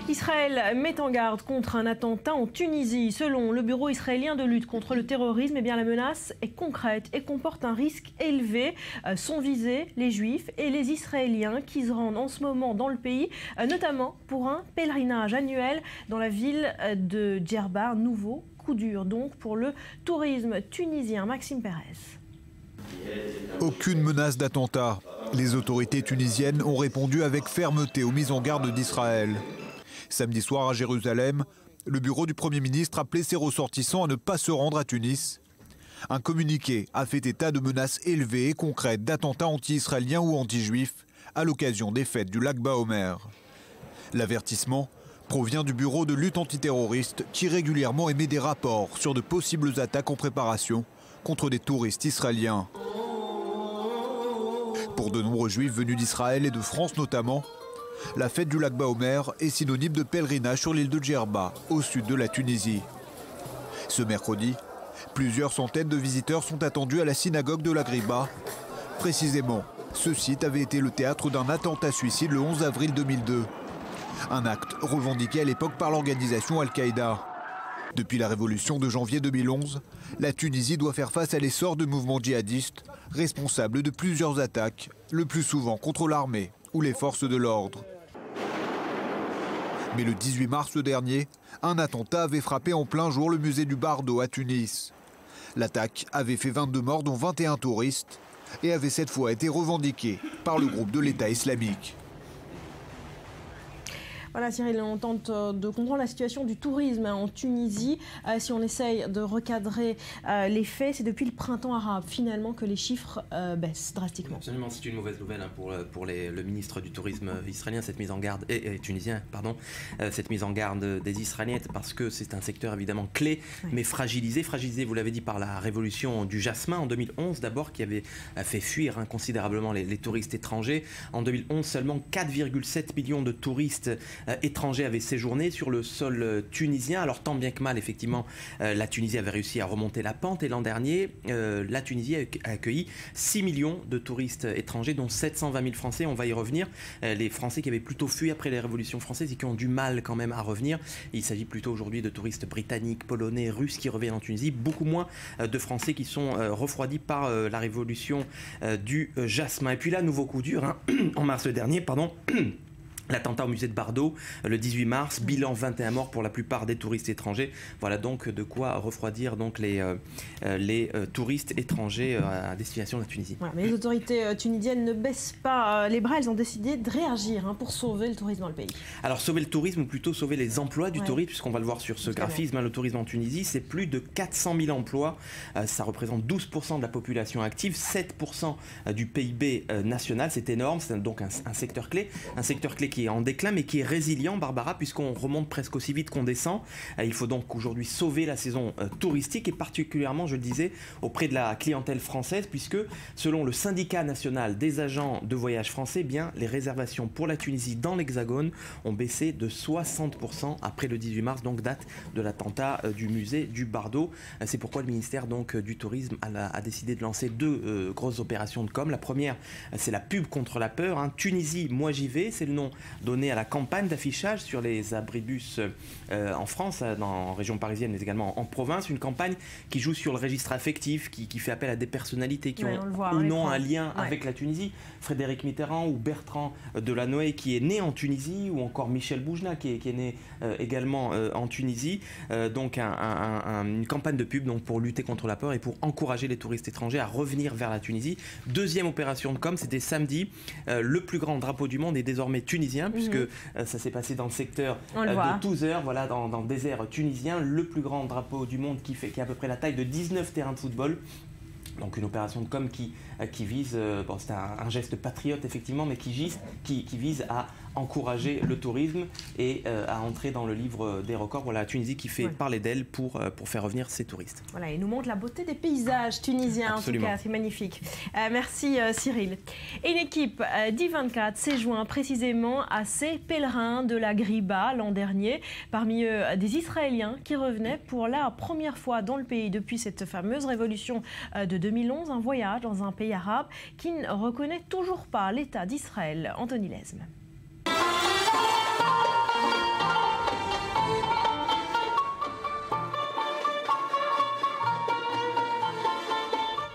Israël met en garde contre un attentat en Tunisie. Selon le Bureau israélien de lutte contre le terrorisme, la menace est concrète et comporte un risque élevé. Sont visés les Juifs et les Israéliens qui se rendent en ce moment dans le pays, notamment pour un pèlerinage annuel dans la ville de Djerba. Un nouveau coup dur donc pour le tourisme tunisien. Maxime Pérez. Aucune menace d'attentat. Les autorités tunisiennes ont répondu avec fermeté aux mises en garde d'Israël. Samedi soir à Jérusalem, le bureau du Premier ministre appelait ses ressortissants à ne pas se rendre à Tunis. Un communiqué a fait état de menaces élevées et concrètes d'attentats anti-israéliens ou anti-juifs à l'occasion des fêtes du Lag BaOmer. L'avertissement provient du bureau de lutte antiterroriste qui régulièrement émet des rapports sur de possibles attaques en préparation contre des touristes israéliens. Pour de nombreux juifs venus d'Israël et de France notamment, la fête du Lag BaOmer est synonyme de pèlerinage sur l'île de Djerba, au sud de la Tunisie. Ce mercredi, plusieurs centaines de visiteurs sont attendus à la synagogue de l'Agriba. Précisément, ce site avait été le théâtre d'un attentat suicide le 11 avril 2002. Un acte revendiqué à l'époque par l'organisation Al-Qaïda. Depuis la révolution de janvier 2011, la Tunisie doit faire face à l'essor de mouvements djihadistes responsables de plusieurs attaques, le plus souvent contre l'armée ou les forces de l'ordre. Mais le 18 mars dernier, un attentat avait frappé en plein jour le musée du Bardo à Tunis. L'attaque avait fait 22 morts dont 21 touristes et avait cette fois été revendiquée par le groupe de l'État islamique. Voilà Cyril, on tente de comprendre la situation du tourisme en Tunisie. Si on essaye de recadrer les faits, c'est depuis le printemps arabe finalement que les chiffres baissent drastiquement. Absolument, c'est une mauvaise nouvelle pour le ministre du tourisme israélien, cette mise en garde, tunisien, pardon, cette mise en garde des Israéliens, parce que c'est un secteur évidemment clé, mais fragilisé, vous l'avez dit, par la révolution du jasmin en 2011 d'abord, qui avait fait fuir considérablement les touristes étrangers. En 2011, seulement 4,7 millions de touristes étrangers avaient séjourné sur le sol tunisien. Alors tant bien que mal, effectivement, la Tunisie avait réussi à remonter la pente, et l'an dernier, la Tunisie a accueilli 6 millions de touristes étrangers, dont 720 000 Français. On va y revenir. Les Français qui avaient plutôt fui après les révolutions françaises et qui ont du mal quand même à revenir. Il s'agit plutôt aujourd'hui de touristes britanniques, polonais, russes qui reviennent en Tunisie. Beaucoup moins de Français qui sont refroidis par la révolution du jasmin. Et puis là, nouveau coup dur, en mars dernier, pardon. L'attentat au musée de Bardo, le 18 mars, bilan 21 morts pour la plupart des touristes étrangers. Voilà donc de quoi refroidir donc les touristes étrangers à destination de la Tunisie. Voilà, mais les autorités tunisiennes ne baissent pas les bras, elles ont décidé de réagir pour sauver le tourisme dans le pays. Alors sauver le tourisme, ou plutôt sauver les emplois du tourisme, puisqu'on va le voir sur ce graphisme, le tourisme en Tunisie, c'est plus de 400 000 emplois, ça représente 12% de la population active, 7% du PIB national, c'est énorme, c'est donc un secteur clé qui est en déclin mais qui est résilient, Barbara, puisqu'on remonte presque aussi vite qu'on descend. Il faut donc aujourd'hui sauver la saison touristique, et particulièrement, je le disais, auprès de la clientèle française, puisque selon le syndicat national des agents de voyage français, bien, les réservations pour la Tunisie dans l'Hexagone ont baissé de 60% après le 18 mars, donc date de l'attentat du musée du Bardo. C'est pourquoi le ministère donc du Tourisme a décidé de lancer deux grosses opérations de com. La première, c'est la pub contre la peur. Tunisie, moi j'y vais, c'est le nom donné à la campagne d'affichage sur les abribus en France, en région parisienne, mais également en province. Une campagne qui joue sur le registre affectif, qui fait appel à des personnalités qui ont ou non un lien avec la Tunisie. Frédéric Mitterrand ou Bertrand Delanoë, qui est né en Tunisie, ou encore Michel Boujna, qui est né également en Tunisie. Donc une campagne de pub donc, pour lutter contre la peur et pour encourager les touristes étrangers à revenir vers la Tunisie. Deuxième opération de com, c'était samedi. Le plus grand drapeau du monde est désormais tunisien, puisque ça s'est passé dans le secteur de 12 heures, voilà, dans le désert tunisien, le plus grand drapeau du monde qui a à peu près la taille de 19 terrains de football. Donc une opération de com qui vise, c'est un geste patriote effectivement, mais qui vise à encourager le tourisme et à entrer dans le livre des records. Voilà, la Tunisie qui fait parler d'elle pour faire revenir ses touristes. Voilà, et nous montre la beauté des paysages tunisiens. Absolument. En tout cas, c'est magnifique. Merci Cyril. Et une équipe d'I24 s'est jointe précisément à ces pèlerins de la Griba l'an dernier. Parmi eux, des Israéliens qui revenaient pour la première fois dans le pays depuis cette fameuse révolution de 2011, un voyage dans un pays arabe qui ne reconnaît toujours pas l'État d'Israël. Anthony Lesme.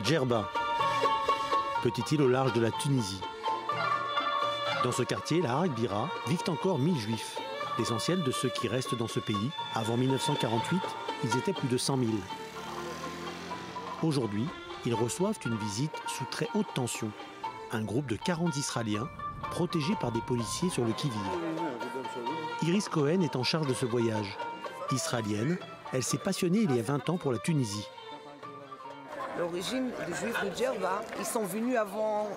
Djerba, petite île au large de la Tunisie. Dans ce quartier, la Hagbira, vivent encore 1000 juifs. L'essentiel de ceux qui restent dans ce pays. Avant 1948, ils étaient plus de 100 000. Aujourd'hui, ils reçoivent une visite sous très haute tension. Un groupe de 40 Israéliens, protégés par des policiers sur le qui-vive. Iris Cohen est en charge de ce voyage. Israélienne, elle s'est passionnée il y a 20 ans pour la Tunisie. L'origine des Juifs de Djerba, ils sont venus avant,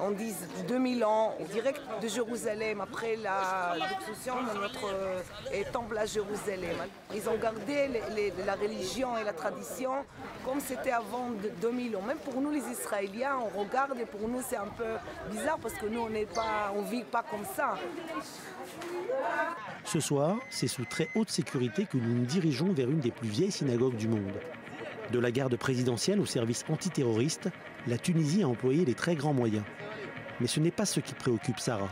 on dit 2000 ans, direct de Jérusalem, après la destruction de notre temple à Jérusalem. Ils ont gardé la religion et la tradition comme c'était avant 2000 ans. Même pour nous les Israéliens, on regarde et pour nous c'est un peu bizarre parce que nous on ne vit pas comme ça. Ce soir, c'est sous très haute sécurité que nous nous dirigeons vers une des plus vieilles synagogues du monde. De la garde présidentielle au service antiterroriste, la Tunisie a employé les très grands moyens. Mais ce n'est pas ce qui préoccupe Sarah.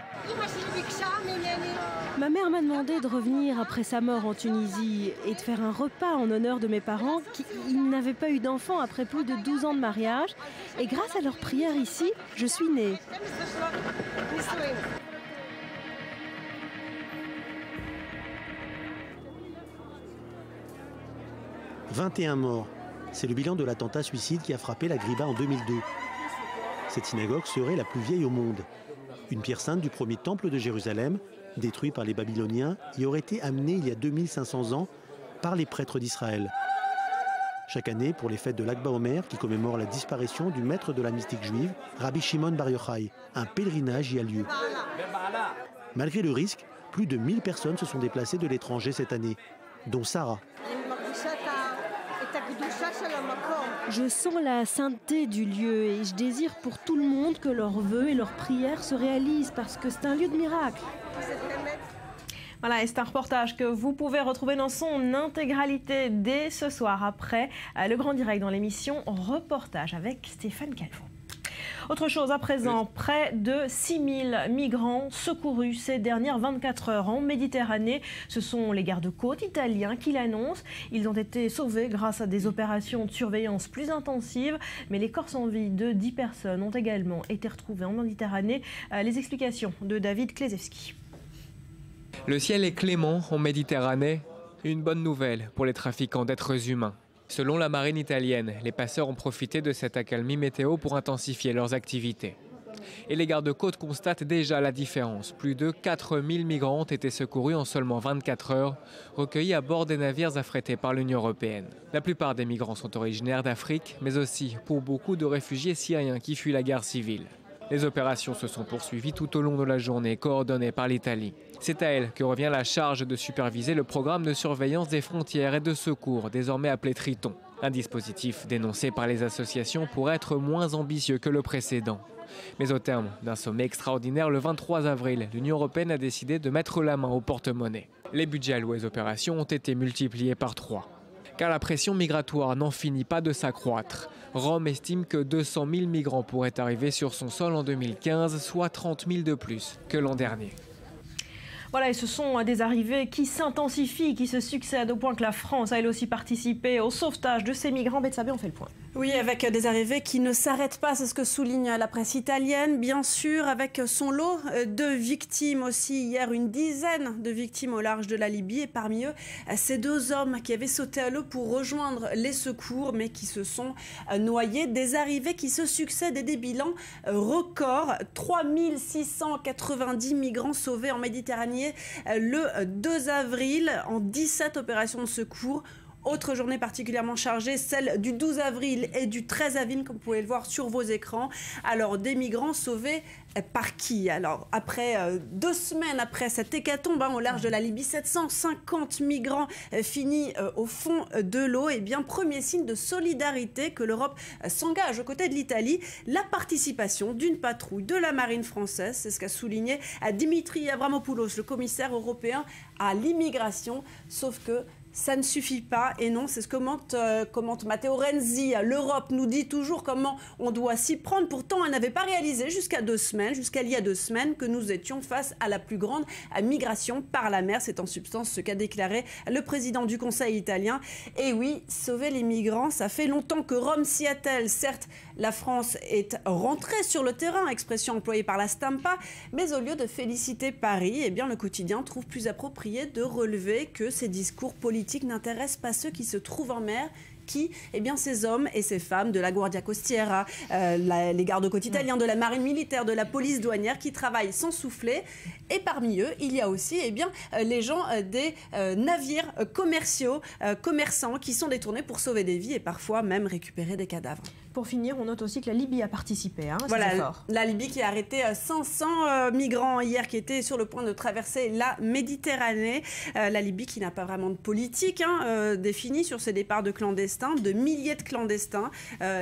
Ma mère m'a demandé de revenir après sa mort en Tunisie et de faire un repas en honneur de mes parents qui n'avaient pas eu d'enfants après plus de 12 ans de mariage. Et grâce à leur prière ici, je suis née. « 21 morts. C'est le bilan de l'attentat suicide qui a frappé la Griba en 2002. Cette synagogue serait la plus vieille au monde. Une pierre sainte du premier temple de Jérusalem, détruit par les Babyloniens, y aurait été amenée il y a 2500 ans par les prêtres d'Israël. Chaque année, pour les fêtes de l'Akba Omer, qui commémorent la disparition du maître de la mystique juive, Rabbi Shimon Bar Yochai, un pèlerinage y a lieu. Malgré le risque, plus de 1000 personnes se sont déplacées de l'étranger cette année, dont Sarah. Je sens la sainteté du lieu et je désire pour tout le monde que leurs vœux et leurs prières se réalisent parce que c'est un lieu de miracle. Voilà, et c'est un reportage que vous pouvez retrouver dans son intégralité dès ce soir après le grand direct dans l'émission Reportage avec Stéphane Calvo. Autre chose à présent, près de 6000 migrants secourus ces dernières 24 heures en Méditerranée. Ce sont les gardes-côtes italiens qui l'annoncent. Ils ont été sauvés grâce à des opérations de surveillance plus intensives. Mais les corps sans vie de 10 personnes ont également été retrouvés en Méditerranée. Les explications de David Klezewski. Le ciel est clément en Méditerranée. Une bonne nouvelle pour les trafiquants d'êtres humains. Selon la marine italienne, les passeurs ont profité de cette accalmie météo pour intensifier leurs activités. Et les gardes-côtes constatent déjà la différence. Plus de 4000 migrants ont été secourus en seulement 24 heures, recueillis à bord des navires affrétés par l'Union européenne. La plupart des migrants sont originaires d'Afrique, mais aussi pour beaucoup de réfugiés syriens qui fuient la guerre civile. Les opérations se sont poursuivies tout au long de la journée, coordonnées par l'Italie. C'est à elle que revient la charge de superviser le programme de surveillance des frontières et de secours, désormais appelé Triton. Un dispositif dénoncé par les associations pour être moins ambitieux que le précédent. Mais au terme d'un sommet extraordinaire, le 23 avril, l'Union européenne a décidé de mettre la main au porte-monnaie. Les budgets alloués aux opérations ont été multipliés par 3. Car la pression migratoire n'en finit pas de s'accroître. Rome estime que 200 000 migrants pourraient arriver sur son sol en 2015, soit 30 000 de plus que l'an dernier. Voilà, et ce sont des arrivées qui s'intensifient, qui se succèdent au point que la France a elle aussi participé au sauvetage de ces migrants. Betsabé, on fait le point. Oui, avec des arrivées qui ne s'arrêtent pas, c'est ce que souligne la presse italienne. Bien sûr, avec son lot de victimes aussi. Hier, une dizaine de victimes au large de la Libye. Et parmi eux, ces 2 hommes qui avaient sauté à l'eau pour rejoindre les secours, mais qui se sont noyés. Des arrivées qui se succèdent et des bilans records. 3690 migrants sauvés en Méditerranée le 2 avril en 17 opérations de secours. Autre journée particulièrement chargée, celle du 12 avril et du 13 avril, comme vous pouvez le voir sur vos écrans. Alors, des migrants sauvés par qui? Alors, après 2 semaines après cette hécatombe au large de la Libye, 750 migrants finis au fond de l'eau. Et bien, premier signe de solidarité que l'Europe s'engage aux côtés de l'Italie, la participation d'une patrouille de la marine française. C'est ce qu'a souligné Dimitri Avramopoulos, le commissaire européen à l'immigration. Sauf que ça ne suffit pas, et non, c'est ce que commente Matteo Renzi. L'Europe nous dit toujours comment on doit s'y prendre. Pourtant, elle n'avait pas réalisé jusqu'à il y a 2 semaines, que nous étions face à la plus grande migration par la mer. C'est en substance ce qu'a déclaré le président du Conseil italien. Et oui, sauver les migrants, ça fait longtemps que Rome s'y attelle. Certes, la France est rentrée sur le terrain, expression employée par la Stampa, mais au lieu de féliciter Paris, eh bien, le quotidien trouve plus approprié de relever que ces discours politiques n'intéressent pas ceux qui se trouvent en mer. Qui? Eh bien, ces hommes et ces femmes de la Guardia Costiera, les gardes-côtes italiens, de la marine militaire, de la police douanière qui travaillent sans souffler. Et parmi eux, il y a aussi les gens des navires commerçants qui sont détournés pour sauver des vies et parfois même récupérer des cadavres. Pour finir, on note aussi que la Libye a participé. Voilà, la Libye qui a arrêté 500 migrants hier qui étaient sur le point de traverser la Méditerranée. La Libye qui n'a pas vraiment de politique définie sur ses départs de clandestins, de milliers de clandestins.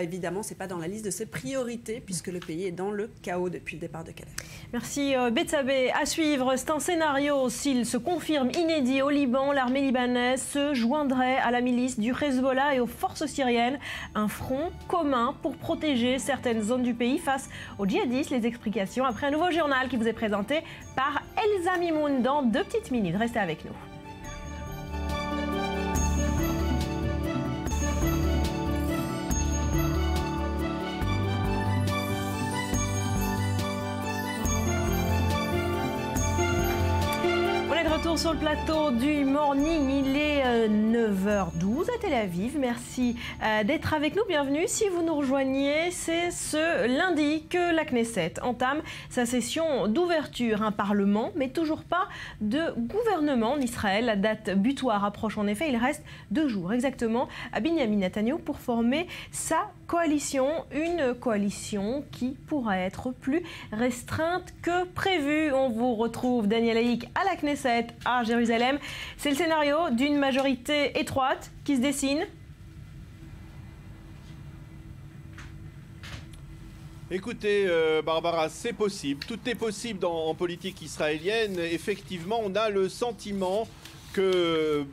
Évidemment, ce n'est pas dans la liste de ses priorités puisque le pays est dans le chaos depuis le départ de Kadhafi. Merci Betsabé. À suivre, c'est un scénario, s'il se confirme inédit au Liban, l'armée libanaise se joindrait à la milice du Hezbollah et aux forces syriennes. Un front commun pour protéger certaines zones du pays face aux djihadistes. Les explications après un nouveau journal qui vous est présenté par Elsa Mimoun dans 2 petites minutes. Restez avec nous. Retour sur le plateau du Morning, il est 9h12 à Tel Aviv. Merci d'être avec nous, bienvenue. Si vous nous rejoignez, c'est ce lundi que la Knesset entame sa session d'ouverture. Un parlement, mais toujours pas de gouvernement en Israël. La date butoir approche en effet, il reste 2 jours exactement à Binyamin Netanyahou pour former sa coalition. Une coalition qui pourra être plus restreinte que prévu. On vous retrouve, Daniel Haïk, à la Knesset à Jérusalem. C'est le scénario d'une majorité étroite qui se dessine. Écoutez, Barbara, c'est possible. Tout est possible en politique israélienne. Effectivement, on a le sentiment que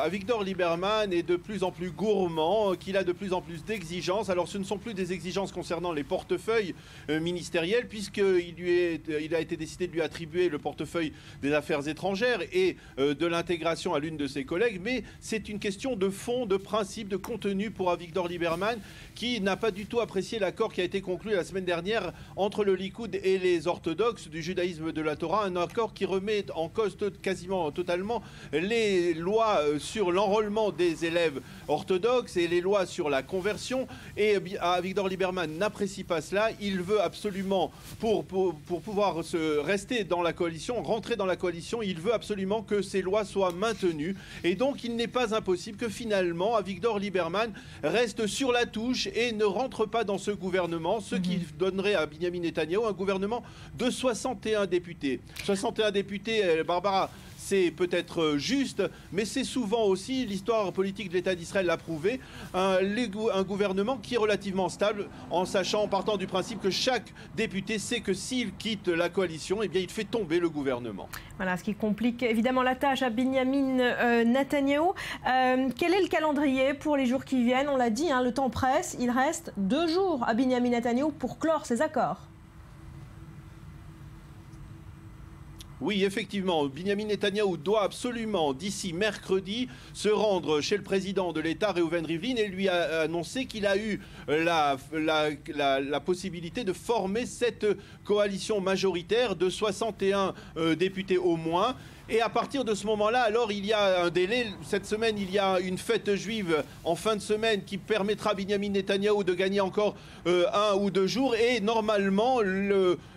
Avigdor Lieberman est de plus en plus gourmand, qu'il a de plus en plus d'exigences. Alors ce ne sont plus des exigences concernant les portefeuilles ministériels, puisqu'il a été décidé de lui attribuer le portefeuille des affaires étrangères et de l'intégration à l'une de ses collègues, mais c'est une question de fond, de principe, de contenu pour Avigdor Lieberman, qui n'a pas du tout apprécié l'accord qui a été conclu la semaine dernière entre le Likoud et les orthodoxes du judaïsme de la Torah, un accord qui remet en cause quasiment totalement les lois sur l'enrôlement des élèves orthodoxes et les lois sur la conversion. Et Avigdor Lieberman n'apprécie pas cela. Il veut absolument, pour pouvoir rester dans la coalition, rentrer dans la coalition, il veut absolument que ces lois soient maintenues. Et donc il n'est pas impossible que finalement Avigdor Lieberman reste sur la touche et ne rentre pas dans ce gouvernement, ce qui donnerait à Binyamin Netanyahou un gouvernement de 61 députés. 61 députés, Barbara, c'est peut-être juste, mais c'est souvent aussi, l'histoire politique de l'État d'Israël l'a prouvé, un gouvernement qui est relativement stable, en partant du principe que chaque député sait que s'il quitte la coalition, eh bien, il fait tomber le gouvernement. Voilà, ce qui complique évidemment la tâche à Binyamin Netanyahou. Quel est le calendrier pour les jours qui viennent? On l'a dit, le temps presse, il reste 2 jours à Binyamin Netanyahou pour clore ces accords. Oui, effectivement, Binyamin Netanyahou doit absolument, d'ici mercredi, se rendre chez le président de l'État, Reuven Rivlin, et lui annoncer qu'il a eu la possibilité de former cette coalition majoritaire de 61 députés au moins. Et à partir de ce moment-là, alors il y a un délai. Cette semaine, il y a une fête juive en fin de semaine qui permettra à Binyamin Netanyahou de gagner encore 1 ou 2 jours. Et normalement,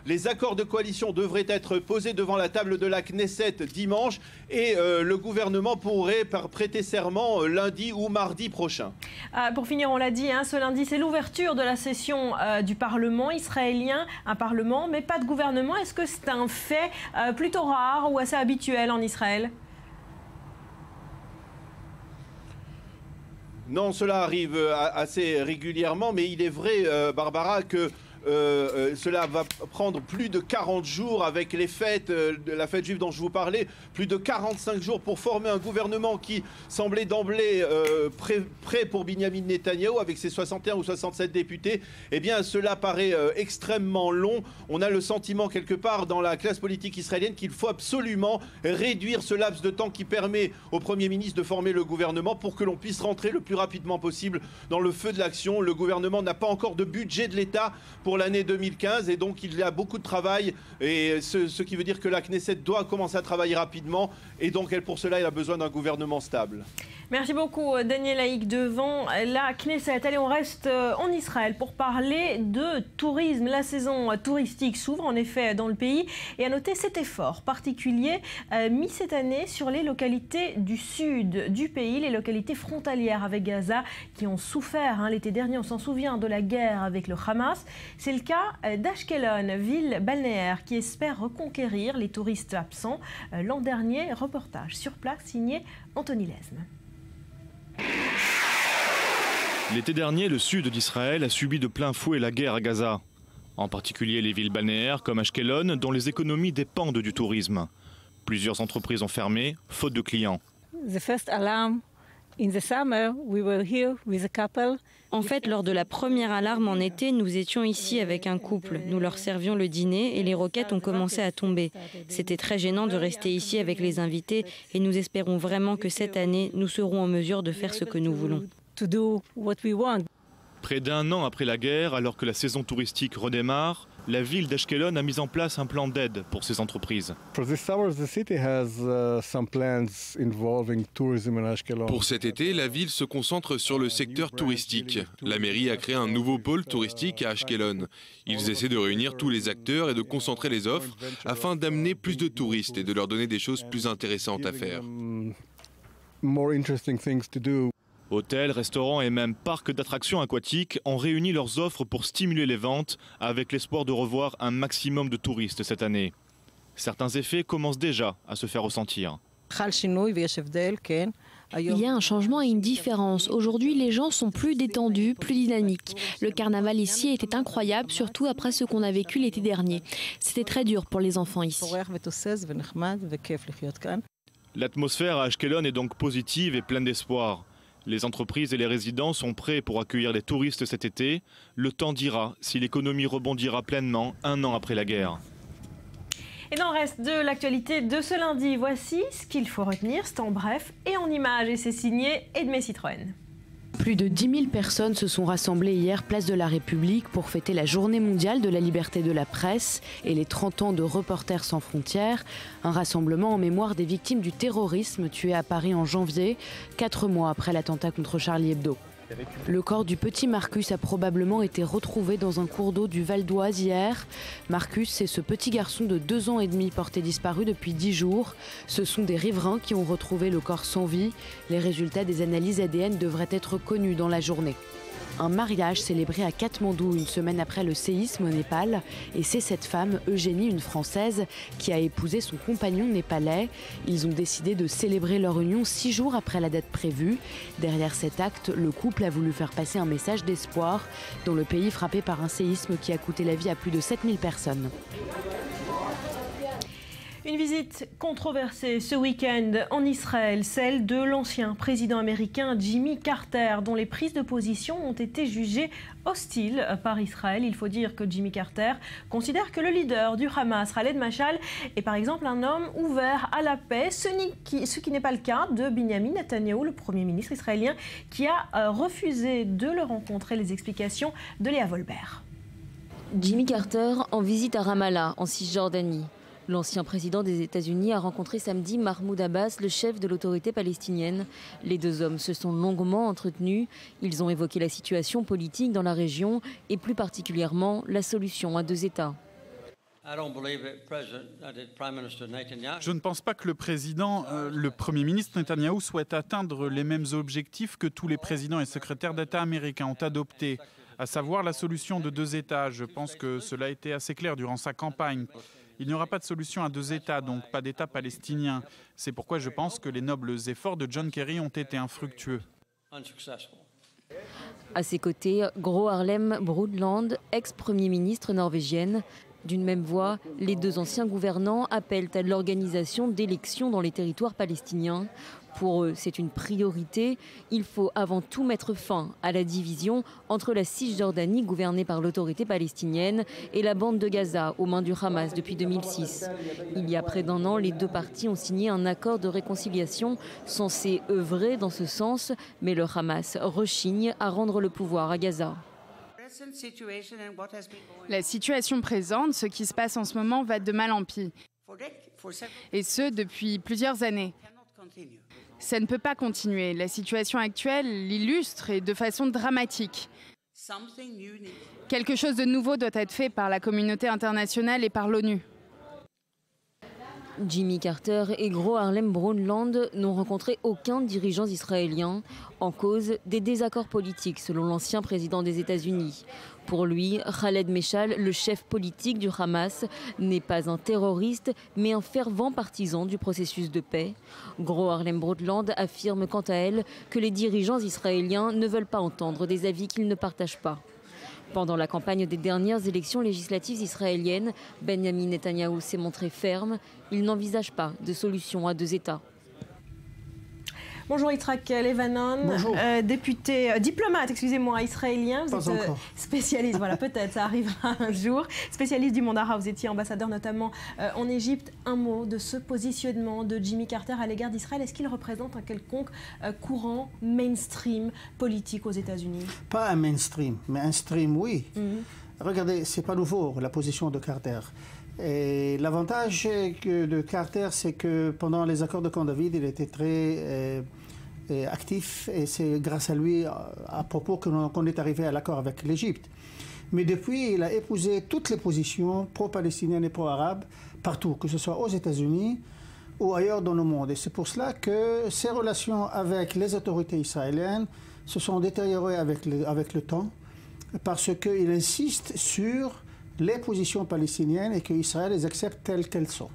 les accords de coalition devraient être posés devant la table de la Knesset dimanche. Et le gouvernement pourrait prêter serment lundi ou mardi prochain. Pour finir, on l'a dit, ce lundi, c'est l'ouverture de la session du Parlement israélien. Un Parlement, mais pas de gouvernement. Est-ce que c'est un fait plutôt rare ou assez habituel en Israël? Non, cela arrive assez régulièrement, mais il est vrai, Barbara, que cela va prendre plus de 40 jours avec les fêtes, la fête juive dont je vous parlais, plus de 45 jours pour former un gouvernement qui semblait d'emblée prêt pour Binyamin Netanyahou avec ses 61 ou 67 députés. Eh bien, cela paraît extrêmement long. On a le sentiment quelque part dans la classe politique israélienne qu'il faut absolument réduire ce laps de temps qui permet au Premier ministre de former le gouvernement pour que l'on puisse rentrer le plus rapidement possible dans le feu de l'action. Le gouvernement n'a pas encore de budget de l'État pour l'année 2015 et donc il y a beaucoup de travail et ce qui veut dire que la Knesset doit commencer à travailler rapidement et donc pour cela elle a besoin d'un gouvernement stable. Merci beaucoup Daniel Haïk devant la Knesset. Allez, on reste en Israël pour parler de tourisme. La saison touristique s'ouvre en effet dans le pays et à noter cet effort particulier mis cette année sur les localités du sud du pays, les localités frontalières avec Gaza qui ont souffert l'été dernier, on s'en souvient, de la guerre avec le Hamas. C'est le cas d'Ashkelon, ville balnéaire qui espère reconquérir les touristes absents. L'an dernier, reportage sur place signé Anthony Lesme. L'été dernier, le sud d'Israël a subi de plein fouet la guerre à Gaza. En particulier les villes balnéaires comme Ashkelon, dont les économies dépendent du tourisme. Plusieurs entreprises ont fermé, faute de clients. En fait, lors de la première alarme en été, nous étions ici avec un couple. Nous leur servions le dîner et les roquettes ont commencé à tomber. C'était très gênant de rester ici avec les invités et nous espérons vraiment que cette année, nous serons en mesure de faire ce que nous voulons. Près d'un an après la guerre, alors que la saison touristique redémarre, la ville d'Ashkelon a mis en place un plan d'aide pour ces entreprises. Pour cet été, la ville se concentre sur le secteur touristique. La mairie a créé un nouveau pôle touristique à Ashkelon. Ils essaient de réunir tous les acteurs et de concentrer les offres afin d'amener plus de touristes et de leur donner des choses plus intéressantes à faire. Hôtels, restaurants et même parcs d'attractions aquatiques ont réuni leurs offres pour stimuler les ventes avec l'espoir de revoir un maximum de touristes cette année. Certains effets commencent déjà à se faire ressentir. Il y a un changement et une différence. Aujourd'hui, les gens sont plus détendus, plus dynamiques. Le carnaval ici était incroyable, surtout après ce qu'on a vécu l'été dernier. C'était très dur pour les enfants ici. L'atmosphère à Ashkelon est donc positive et pleine d'espoir. Les entreprises et les résidents sont prêts pour accueillir les touristes cet été. Le temps dira si l'économie rebondira pleinement un an après la guerre. Et dans le reste de l'actualité de ce lundi, voici ce qu'il faut retenir. C'est en bref et en images et c'est signé Edmé Citroën. Plus de 10 000 personnes se sont rassemblées hier place de la République pour fêter la Journée mondiale de la liberté de la presse et les 30 ans de Reporters sans frontières. Un rassemblement en mémoire des victimes du terrorisme tuées à Paris en janvier, 4 mois après l'attentat contre Charlie Hebdo. Le corps du petit Marcus a probablement été retrouvé dans un cours d'eau du Val d'Oise hier. Marcus, c'est ce petit garçon de 2 ans et demi porté disparu depuis 10 jours. Ce sont des riverains qui ont retrouvé le corps sans vie. Les résultats des analyses ADN devraient être connus dans la journée. Un mariage célébré à Katmandou une semaine après le séisme au Népal. Et c'est cette femme, Eugénie, une Française, qui a épousé son compagnon népalais. Ils ont décidé de célébrer leur union 6 jours après la date prévue. Derrière cet acte, le couple a voulu faire passer un message d'espoir dans le pays frappé par un séisme qui a coûté la vie à plus de 7000 personnes. Une visite controversée ce week-end en Israël, celle de l'ancien président américain Jimmy Carter, dont les prises de position ont été jugées hostiles par Israël. Il faut dire que Jimmy Carter considère que le leader du Hamas, Khaled Mashal, est par exemple un homme ouvert à la paix, ce qui n'est pas le cas de Binyamin Netanyahou, le Premier ministre israélien, qui a refusé de le rencontrer. Les explications de Léa Volbert. Jimmy Carter en visite à Ramallah, en Cisjordanie. L'ancien président des États-Unis a rencontré samedi Mahmoud Abbas, le chef de l'autorité palestinienne. Les deux hommes se sont longuement entretenus. Ils ont évoqué la situation politique dans la région et plus particulièrement la solution à 2 États. Je ne pense pas que le Premier ministre Netanyahou souhaite atteindre les mêmes objectifs que tous les présidents et secrétaires d'État américains ont adoptés, à savoir la solution de 2 États. Je pense que cela a été assez clair durant sa campagne. Il n'y aura pas de solution à 2 États, donc pas d'État palestinien. C'est pourquoi je pense que les nobles efforts de John Kerry ont été infructueux. À ses côtés, Gro Harlem Brundtland, ex-premier ministre norvégienne. D'une même voix, les 2 anciens gouvernants appellent à l'organisation d'élections dans les territoires palestiniens. Pour eux, c'est une priorité. Il faut avant tout mettre fin à la division entre la Cisjordanie gouvernée par l'autorité palestinienne et la bande de Gaza aux mains du Hamas depuis 2006. Il y a près d'1 an, les 2 parties ont signé un accord de réconciliation censé œuvrer dans ce sens, mais le Hamas rechigne à rendre le pouvoir à Gaza. La situation présente, ce qui se passe en ce moment, va de mal en pis. Et ce, depuis plusieurs années. Ça ne peut pas continuer. La situation actuelle l'illustre et de façon dramatique. Quelque chose de nouveau doit être fait par la communauté internationale et par l'ONU. Jimmy Carter et Gro Harlem Brundtland n'ont rencontré aucun dirigeant israélien, en cause des désaccords politiques selon l'ancien président des États-Unis. Pour lui, Khaled Meshal, le chef politique du Hamas, n'est pas un terroriste, mais un fervent partisan du processus de paix. Gro Harlem Brundtland affirme quant à elle que les dirigeants israéliens ne veulent pas entendre des avis qu'ils ne partagent pas. Pendant la campagne des dernières élections législatives israéliennes, Benjamin Netanyahou s'est montré ferme. Il n'envisage pas de solution à 2 États. Bonjour Yitzhak Levanon, diplomate, excusez-moi, israélien. Vous êtes spécialiste, voilà, peut-être, ça arrivera un jour. Spécialiste du monde arabe, vous étiez ambassadeur notamment en Égypte. Un mot de ce positionnement de Jimmy Carter à l'égard d'Israël. Est-ce qu'il représente un quelconque courant mainstream politique aux États-Unis? Pas un mainstream, mais un stream, oui. Regardez, c'est pas nouveau, la position de Carter. Et l'avantage de Carter, c'est que pendant les accords de Camp David, il était très actif, et c'est grâce à lui, à propos qu'on est arrivé à l'accord avec l'Égypte. Mais depuis, il a épousé toutes les positions pro-palestiniennes et pro-arabes, partout, que ce soit aux États-Unis ou ailleurs dans le monde. Et c'est pour cela que ses relations avec les autorités israéliennes se sont détériorées avec le temps, parce qu'il insiste sur les positions palestiniennes et qu'Israël les accepte telles qu'elles sont.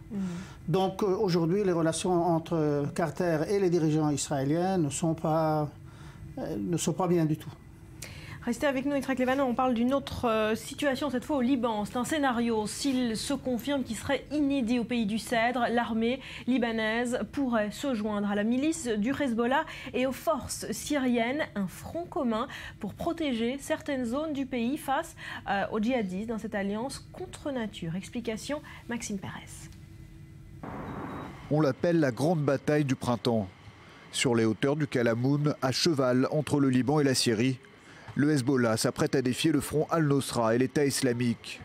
Donc aujourd'hui, les relations entre Carter et les dirigeants israéliens ne sont pas bien du tout. Restez avec nous, Yitzhak Levanon. On parle d'une autre situation, cette fois au Liban. C'est un scénario, s'il se confirme, qui serait inédit au pays du Cèdre. L'armée libanaise pourrait se joindre à la milice du Hezbollah et aux forces syriennes. Un front commun pour protéger certaines zones du pays face aux djihadistes dans cette alliance contre nature. Explication, Maxime Pérez. On l'appelle la grande bataille du printemps. Sur les hauteurs du Kalamoun, à cheval entre le Liban et la Syrie, le Hezbollah s'apprête à défier le front Al-Nosra et l'État islamique.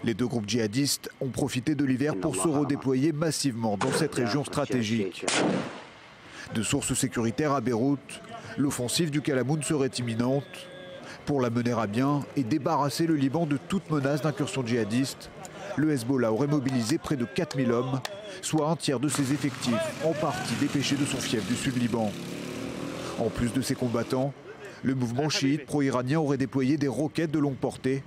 Les deux groupes djihadistes ont profité de l'hiver pour se redéployer massivement dans cette région stratégique. De sources sécuritaires à Beyrouth, l'offensive du Kalamoun serait imminente. Pour la mener à bien et débarrasser le Liban de toute menace d'incursion djihadiste, le Hezbollah aurait mobilisé près de 4000 hommes, soit un tiers de ses effectifs, en partie dépêchés de son fief du sud-Liban. En plus de ces combattants, le mouvement chiite pro-iranien aurait déployé des roquettes de longue portée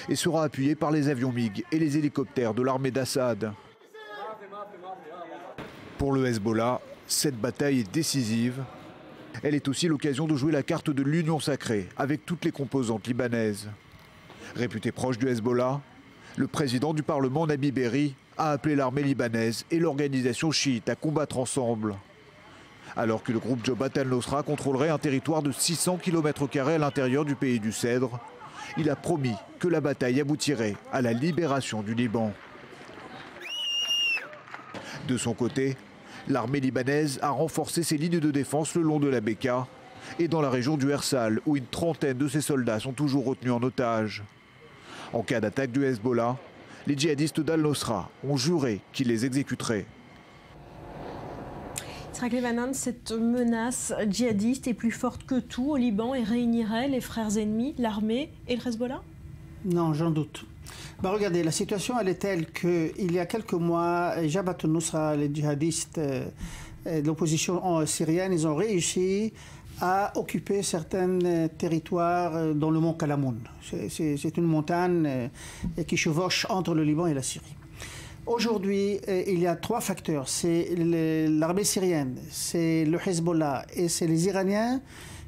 et sera appuyé par les avions MiG et les hélicoptères de l'armée d'Assad. Pour le Hezbollah, cette bataille est décisive. Elle est aussi l'occasion de jouer la carte de l'union sacrée avec toutes les composantes libanaises. Réputé proche du Hezbollah, le président du Parlement, Nabi Berri, a appelé l'armée libanaise et l'organisation chiite à combattre ensemble. Alors que le groupe Jabhat al-Nosra contrôlerait un territoire de 600 km² à l'intérieur du pays du Cèdre, il a promis que la bataille aboutirait à la libération du Liban. De son côté, l'armée libanaise a renforcé ses lignes de défense le long de la Bekaa et dans la région du Hersal, où une trentaine de ses soldats sont toujours retenus en otage. En cas d'attaque du Hezbollah, les djihadistes d'Al-Nosra ont juré qu'ils les exécuteraient. Yitzhak Levanon, cette menace djihadiste est plus forte que tout au Liban et réunirait les frères ennemis, l'armée et le Hezbollah? Non, j'en doute. Regardez, la situation elle est telle qu'il y a quelques mois, Jabhat al-Nusra, les djihadistes de l'opposition syrienne, ils ont réussi à occuper certains territoires dans le mont Kalamoun. C'est une montagne qui chevauche entre le Liban et la Syrie. Aujourd'hui, il y a trois facteurs. C'est l'armée syrienne, c'est le Hezbollah et c'est les Iraniens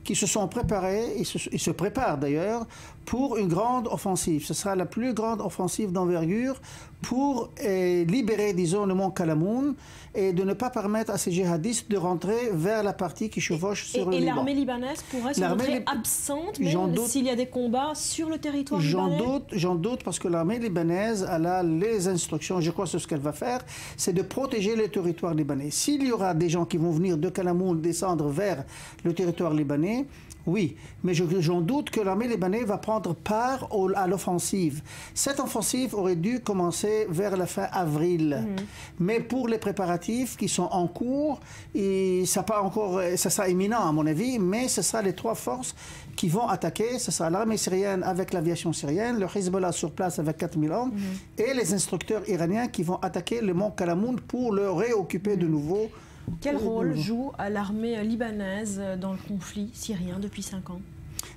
qui se sont préparés, ils se préparent d'ailleurs, pour une grande offensive. Ce sera la plus grande offensive d'envergure pour libérer, disons, le mont Kalamoun et de ne pas permettre à ces djihadistes de rentrer vers la partie qui chevauche sur le Liban. Et l'armée libanaise pourrait se montrer absente, même s'il y a des combats sur le territoire libanais? J'en doute parce que l'armée libanaise, elle a les instructions, je crois que ce qu'elle va faire, c'est de protéger le territoire libanais. S'il y aura des gens qui vont venir de Kalamoun descendre vers le territoire libanais, oui, mais j'en doute que l'armée libanaise va prendre part à l'offensive. Cette offensive aurait dû commencer vers la fin avril. Mais pour les préparatifs qui sont en cours, ça sera imminent à mon avis, mais ce sera les trois forces qui vont attaquer. Ce sera l'armée syrienne avec l'aviation syrienne, le Hezbollah sur place avec 4000 hommes, et les instructeurs iraniens qui vont attaquer le mont Kalamoun pour le réoccuper de nouveau. Quel rôle joue l'armée libanaise dans le conflit syrien depuis 5 ans?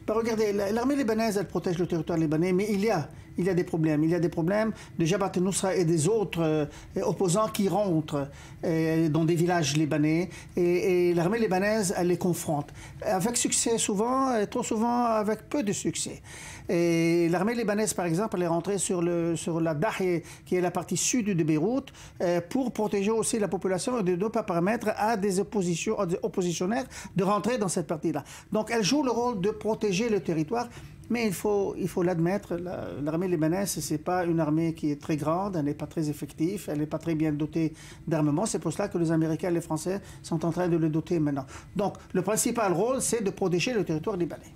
Regardez, l'armée libanaise, elle protège le territoire libanais, mais il y a il y a des problèmes. Il y a des problèmes de Jabhat al-Nusra et des autres opposants qui rentrent dans des villages libanais et l'armée libanaise, elle les confronte. Avec succès souvent, et trop souvent avec peu de succès. Et l'armée libanaise, par exemple, elle est rentrée sur la Dahiya, qui est la partie sud de Beyrouth, pour protéger aussi la population et de ne pas permettre à des oppositionnaires de rentrer dans cette partie-là. Donc elle joue le rôle de protéger le territoire. Mais il faut l'admettre, l'armée libanaise, ce n'est pas une armée qui est très grande, elle n'est pas très effective, elle n'est pas très bien dotée d'armement. C'est pour cela que les Américains et les Français sont en train de le doter maintenant. Donc, le principal rôle, c'est de protéger le territoire libanais.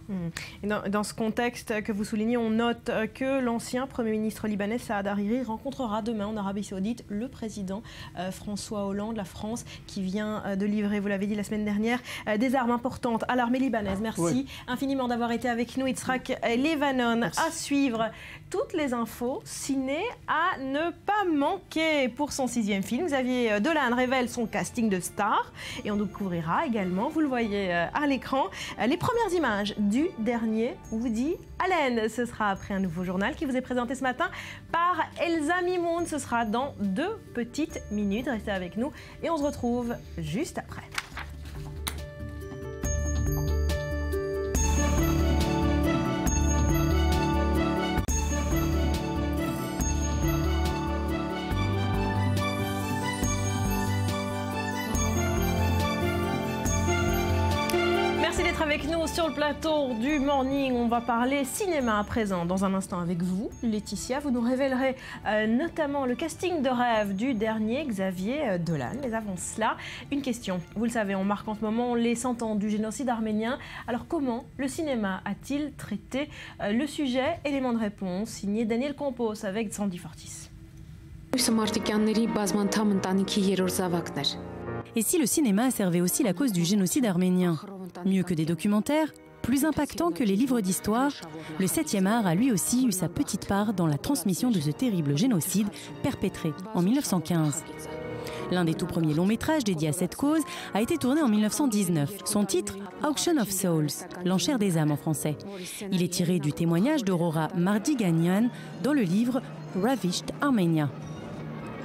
Et dans ce contexte que vous soulignez, on note que l'ancien Premier ministre libanais, Saad Hariri, rencontrera demain en Arabie Saoudite le président François Hollande, la France, qui vient de livrer, vous l'avez dit la semaine dernière, des armes importantes à l'armée libanaise. Merci infiniment d'avoir été avec nous, Yitzhak Levanon. À suivre toutes les infos ciné à ne pas manquer pour son 6e film. Xavier Dolan révèle son casting de star et on découvrira également, vous le voyez à l'écran, les premières images du dernier Woody Allen. Ce sera après un nouveau journal qui vous est présenté ce matin par Elsa Mimoun. Ce sera dans 2 petites minutes. Restez avec nous et on se retrouve juste après. Avec nous sur le plateau du Morning, on va parler cinéma à présent. Dans un instant avec vous, Laetitia, vous nous révélerez notamment le casting de rêve du dernier Xavier Dolan. Mais avant cela, une question. Vous le savez, on marque en ce moment les 100 ans du génocide arménien. Alors comment le cinéma a-t-il traité le sujet? Élément de réponse, signé Daniel Campos avec Sandy Fortis. Et si le cinéma servait aussi la cause du génocide arménien? Mieux que des documentaires, plus impactant que les livres d'histoire, le 7e art a lui aussi eu sa petite part dans la transmission de ce terrible génocide perpétré en 1915. L'un des tout premiers longs métrages dédiés à cette cause a été tourné en 1919. Son titre, Auction of Souls, l'enchère des âmes en français. Il est tiré du témoignage d'Aurora Mardiganian dans le livre Ravished Armenia.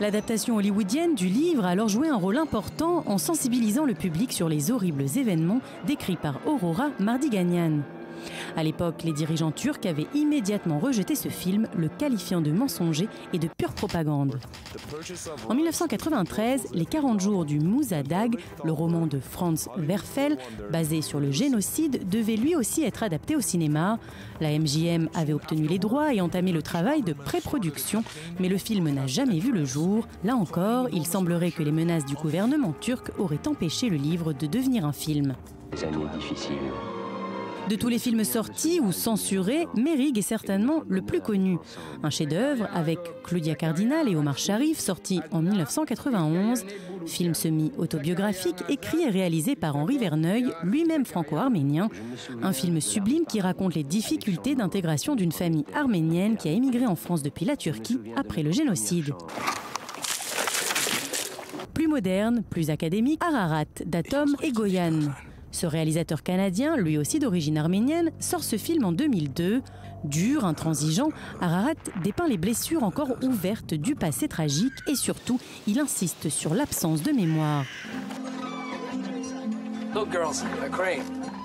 L'adaptation hollywoodienne du livre a alors joué un rôle important en sensibilisant le public sur les horribles événements décrits par Aurora Mardiganian. À l'époque, les dirigeants turcs avaient immédiatement rejeté ce film, le qualifiant de mensonger et de pure propagande. En 1993, Les 40 jours du Mousadag, le roman de Franz Werfel, basé sur le génocide, devait lui aussi être adapté au cinéma. La MJM avait obtenu les droits et entamé le travail de pré-production, mais le film n'a jamais vu le jour. Là encore, il semblerait que les menaces du gouvernement turc auraient empêché le livre de devenir un film. Des années difficiles. De tous les films sortis ou censurés, Mérig est certainement le plus connu. Un chef-d'œuvre avec Claudia Cardinal et Omar Sharif, sorti en 1991. Film semi-autobiographique, écrit et réalisé par Henri Verneuil, lui-même franco-arménien. Un film sublime qui raconte les difficultés d'intégration d'une famille arménienne qui a émigré en France depuis la Turquie après le génocide. Plus moderne, plus académique, Ararat d'Atom et Goyan. Ce réalisateur canadien, lui aussi d'origine arménienne, sort ce film en 2002. Dur, intransigeant, Ararat dépeint les blessures encore ouvertes du passé tragique et surtout, il insiste sur l'absence de mémoire.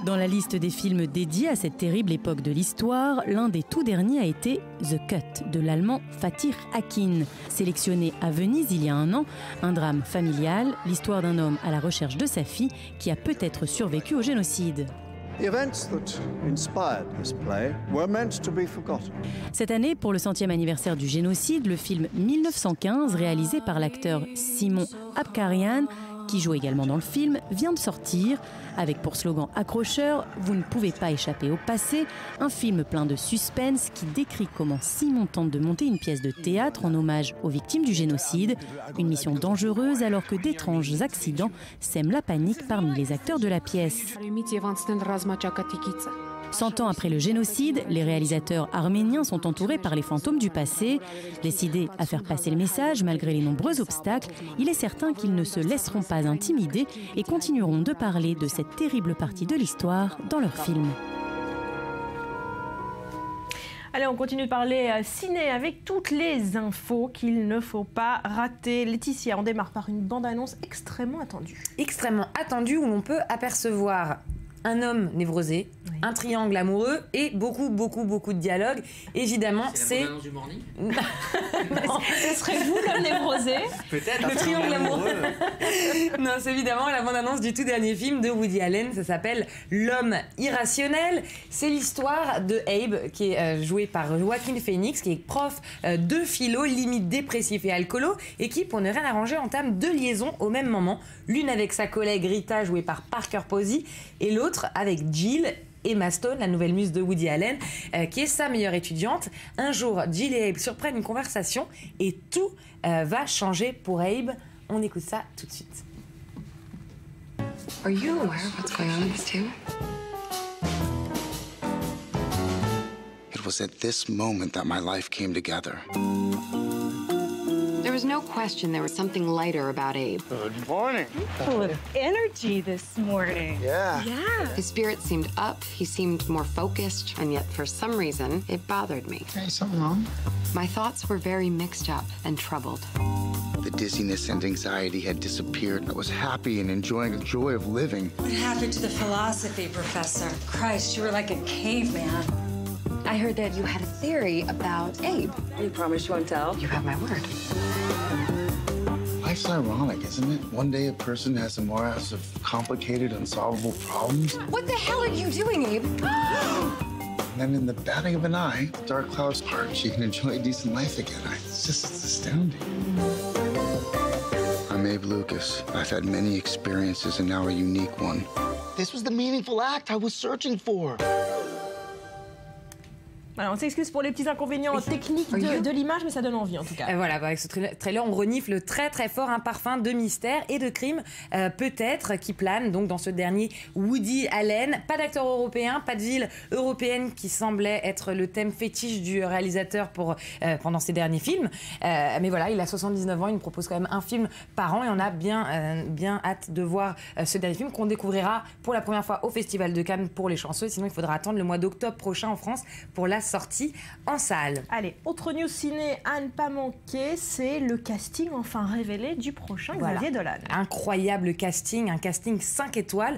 Dans la liste des films dédiés à cette terrible époque de l'histoire, l'un des tout derniers a été The Cut de l'allemand Fatih Akin. Sélectionné à Venise il y a un an, un drame familial, l'histoire d'un homme à la recherche de sa fille qui a peut-être survécu au génocide. Cette année, pour le 100e anniversaire du génocide, le film 1915, réalisé par l'acteur Simon Abkarian, qui joue également dans le film, vient de sortir, avec pour slogan accrocheur « Vous ne pouvez pas échapper au passé », un film plein de suspense qui décrit comment Simon tente de monter une pièce de théâtre en hommage aux victimes du génocide, une mission dangereuse alors que d'étranges accidents sèment la panique parmi les acteurs de la pièce. 100 ans après le génocide, les réalisateurs arméniens sont entourés par les fantômes du passé. Décidés à faire passer le message malgré les nombreux obstacles, il est certain qu'ils ne se laisseront pas intimider et continueront de parler de cette terrible partie de l'histoire dans leurs films. Allez, on continue de parler ciné avec toutes les infos qu'il ne faut pas rater. Laetitia, on démarre par une bande-annonce extrêmement attendue. Extrêmement attendue, où l'on peut apercevoir un homme névrosé, un triangle amoureux et beaucoup de dialogues. Évidemment, c'est... la bande-annonce du Morning. Non. Ce serait vous l'homme névrosé? Peut-être. Le triangle amoureux. Non, c'est évidemment la bande-annonce du tout dernier film de Woody Allen. Ça s'appelle L'homme irrationnel. C'est l'histoire de Abe, qui est joué par Joaquin Phoenix, qui est prof de philo, limite dépressif et alcoolo, et qui, pour ne rien arranger, entame 2 liaisons au même moment. L'une avec sa collègue Rita, jouée par Parker Posey, et l'autre avec Jill, Emma Stone, la nouvelle muse de Woody Allen, qui est sa meilleure étudiante. Un jour, Jill et Abe surprennent une conversation et tout va changer pour Abe. On écoute ça tout de suite. Are you aware of what's going on with this too? It was at this moment that my life came together. There was no question there was something lighter about Abe. Good morning. Full of energy this morning. Yeah. His spirit seemed up, he seemed more focused, and yet for some reason, it bothered me. Hey, something wrong? My thoughts were very mixed up and troubled. The dizziness and anxiety had disappeared. I was happy and enjoying the joy of living. What happened to the philosophy professor? Christ, you were like a caveman. I heard that you had a theory about Abe. You promise you won't tell? You have my word. Life's ironic, isn't it? One day a person has a morass of complicated, unsolvable problems. What the hell are you doing, Abe? And then in the batting of an eye, the dark clouds part. She can enjoy a decent life again. It's astounding. I'm Abe Lucas. I've had many experiences and now a unique one. This was the meaningful act I was searching for. Voilà, on s'excuse pour les petits inconvénients techniques de l'image, mais ça donne envie en tout cas. Voilà, avec ce trailer, on renifle très fort un parfum de mystère et de crime, peut-être, qui plane donc dans ce dernier Woody Allen. Pas d'acteur européen, pas de ville européenne qui semblait être le thème fétiche du réalisateur pendant ses derniers films. Mais voilà, il a 79 ans, il nous propose quand même un film par an et on a bien hâte de voir ce dernier film qu'on découvrira pour la première fois au Festival de Cannes pour les chanceux. Sinon, il faudra attendre le mois d'octobre prochain en France pour la sortie en salle. Allez, autre news ciné à ne pas manquer, c'est le casting enfin révélé du prochain Xavier Dolan. Incroyable casting, un casting 5 étoiles,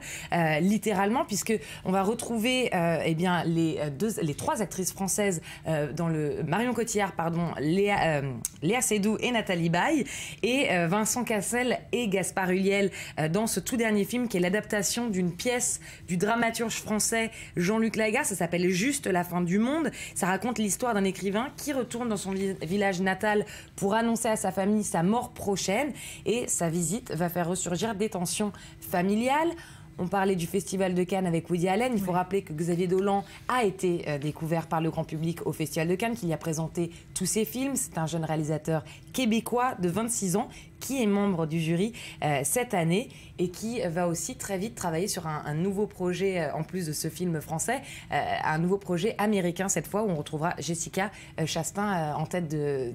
littéralement, puisque on va retrouver les 3 actrices françaises dans le Marion Cotillard, Léa Seydoux et Nathalie Baye, et Vincent Cassel et Gaspard Ulliel dans ce tout dernier film qui est l'adaptation d'une pièce du dramaturge français Jean-Luc Lagarde. Ça s'appelle Juste la fin du monde. Ça raconte l'histoire d'un écrivain qui retourne dans son village natal pour annoncer à sa famille sa mort prochaine, et sa visite va faire ressurgir des tensions familiales. On parlait du Festival de Cannes avec Woody Allen. Il faut rappeler que Xavier Dolan a été découvert par le grand public au Festival de Cannes, qu'il y a présenté tous ses films. C'est un jeune réalisateur québécois de 26 ans qui est membre du jury cette année et qui va aussi très vite travailler sur un nouveau projet, en plus de ce film français, un nouveau projet américain cette fois, où on retrouvera Jessica Chastain en tête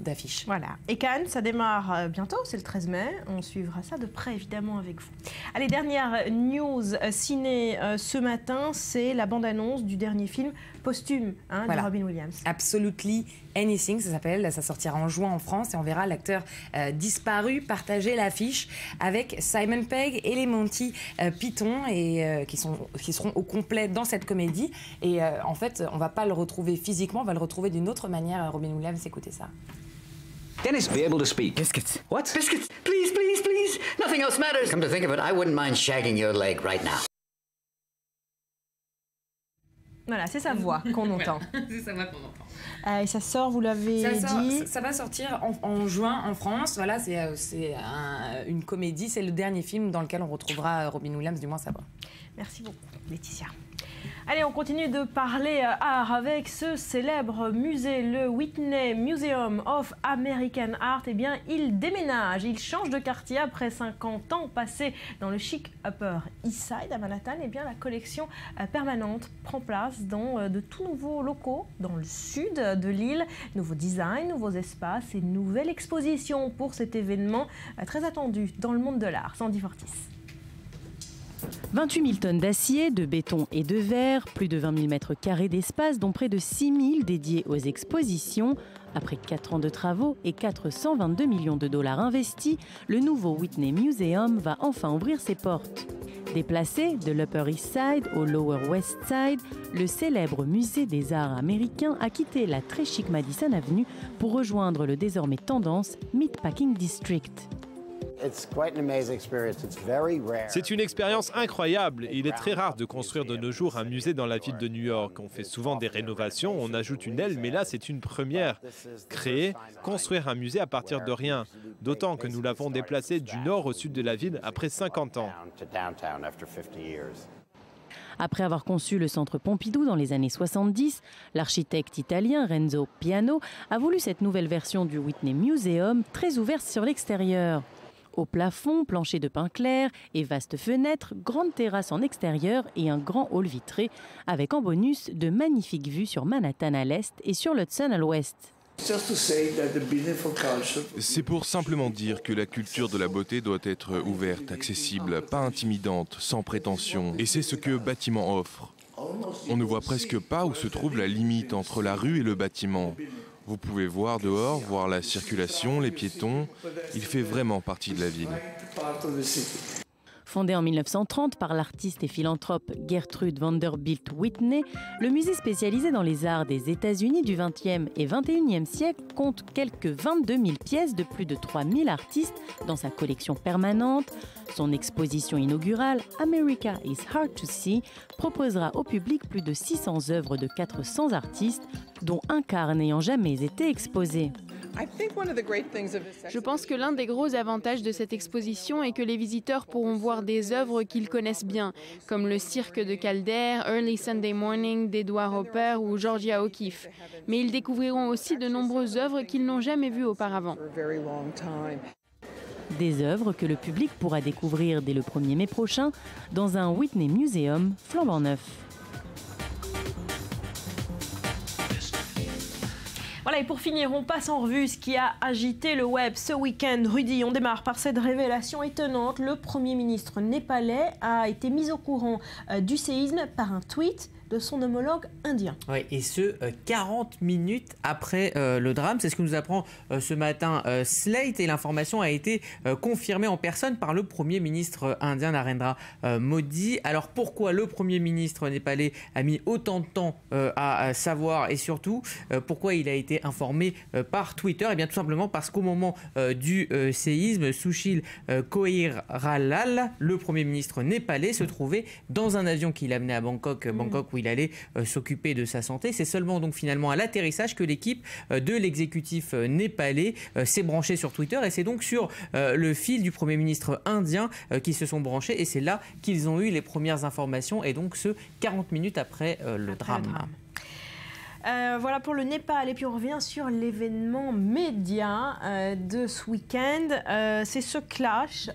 d'affiche. Voilà. Et Cannes, ça démarre bientôt, c'est le 13 mai. On suivra ça de près, évidemment, avec vous. Allez, dernière news ciné ce matin, c'est la bande-annonce du dernier film posthume de Robin Williams. Absolutely Anything, ça s'appelle. Ça sortira en juin en France et on verra l'acteur disparu partager l'affiche avec Simon Pegg et les Monty Python, et qui seront au complet dans cette comédie. Et en fait, on va pas le retrouver physiquement, on va le retrouver d'une autre manière. Robin Williams, écoutez ça. Dennis, be able to speak. Biscuits. What? Biscuits. Please, please, please. Nothing else matters. Come to think of it, I wouldn't mind shagging your leg right now. Voilà, c'est sa voix qu'on entend. C'est sa voix qu'on entend. Et ça sort, vous l'avez dit. Ça va sortir en juin en France. Voilà, c'est une comédie. C'est le dernier film dans lequel on retrouvera Robin Williams, du moins sa voix. Merci beaucoup, Laetitia. Allez, on continue de parler art avec ce célèbre musée, le Whitney Museum of American Art. Eh bien, il déménage, il change de quartier après 50 ans passés dans le chic Upper East Side à Manhattan. Eh bien, la collection permanente prend place dans de tout nouveaux locaux dans le sud de l'île. Nouveaux designs, nouveaux espaces et nouvelle exposition pour cet événement très attendu dans le monde de l'art. Sandy Fortis. 28 000 tonnes d'acier, de béton et de verre, plus de 20 000 mètres carrés d'espace, dont près de 6 000 dédiés aux expositions. Après 4 ans de travaux et 422 millions de dollars investis, le nouveau Whitney Museum va enfin ouvrir ses portes. Déplacé de l'Upper East Side au Lower West Side, le célèbre musée des arts américains a quitté la très chic Madison Avenue pour rejoindre le désormais tendance Meatpacking District. C'est une expérience incroyable. Il est très rare de construire de nos jours un musée dans la ville de New York. On fait souvent des rénovations, on ajoute une aile, mais là c'est une première. Créer, construire un musée à partir de rien. D'autant que nous l'avons déplacé du nord au sud de la ville après 50 ans. Après avoir conçu le centre Pompidou dans les années 70, l'architecte italien Renzo Piano a voulu cette nouvelle version du Whitney Museum très ouverte sur l'extérieur. Au plafond, plancher de pin clair et vastes fenêtres, grande terrasse en extérieur et un grand hall vitré avec en bonus de magnifiques vues sur Manhattan à l'est et sur l'Hudson à l'ouest. C'est pour simplement dire que la culture de la beauté doit être ouverte, accessible, pas intimidante, sans prétention. Et c'est ce que bâtiment offre. On ne voit presque pas où se trouve la limite entre la rue et le bâtiment. Vous pouvez voir dehors, voir la circulation, les piétons. Il fait vraiment partie de la ville. Fondé en 1930 par l'artiste et philanthrope Gertrude Vanderbilt Whitney, le musée spécialisé dans les arts des États-Unis du XXe et XXIe siècle compte quelques 22 000 pièces de plus de 3 000 artistes dans sa collection permanente. Son exposition inaugurale, America is Hard to See, proposera au public plus de 600 œuvres de 400 artistes, dont un quart n'ayant jamais été exposé. Je pense que l'un des gros avantages de cette exposition est que les visiteurs pourront voir des œuvres qu'ils connaissent bien, comme le Cirque de Calder, Early Sunday Morning d'Edward Hopper ou Georgia O'Keeffe. Mais ils découvriront aussi de nombreuses œuvres qu'ils n'ont jamais vues auparavant. Des œuvres que le public pourra découvrir dès le 1er mai prochain dans un Whitney Museum flambant neuf. Voilà, et pour finir, on passe en revue ce qui a agité le web ce week-end. Rudy, on démarre par cette révélation étonnante. Le Premier ministre népalais a été mis au courant du séisme par un tweet de son homologue indien. Oui, et ce, 40 minutes après le drame. C'est ce que nous apprend ce matin Slate, et l'information a été confirmée en personne par le Premier ministre indien Narendra Modi. Alors pourquoi le Premier ministre népalais a mis autant de temps à savoir, et surtout pourquoi il a été informé par Twitter? Eh bien tout simplement parce qu'au moment du séisme, Sushil Koiralal, le Premier ministre népalais, se trouvait dans un avion qui l'amenait à Bangkok, où il allait s'occuper de sa santé. C'est seulement donc finalement à l'atterrissage que l'équipe de l'exécutif népalais s'est branchée sur Twitter, et c'est donc sur le fil du Premier ministre indien qu'ils se sont branchés, et c'est là qu'ils ont eu les premières informations, et donc ce 40 minutes après le drame. Voilà pour le Népal. Et puis on revient sur l'événement média de ce week-end. C'est ce clash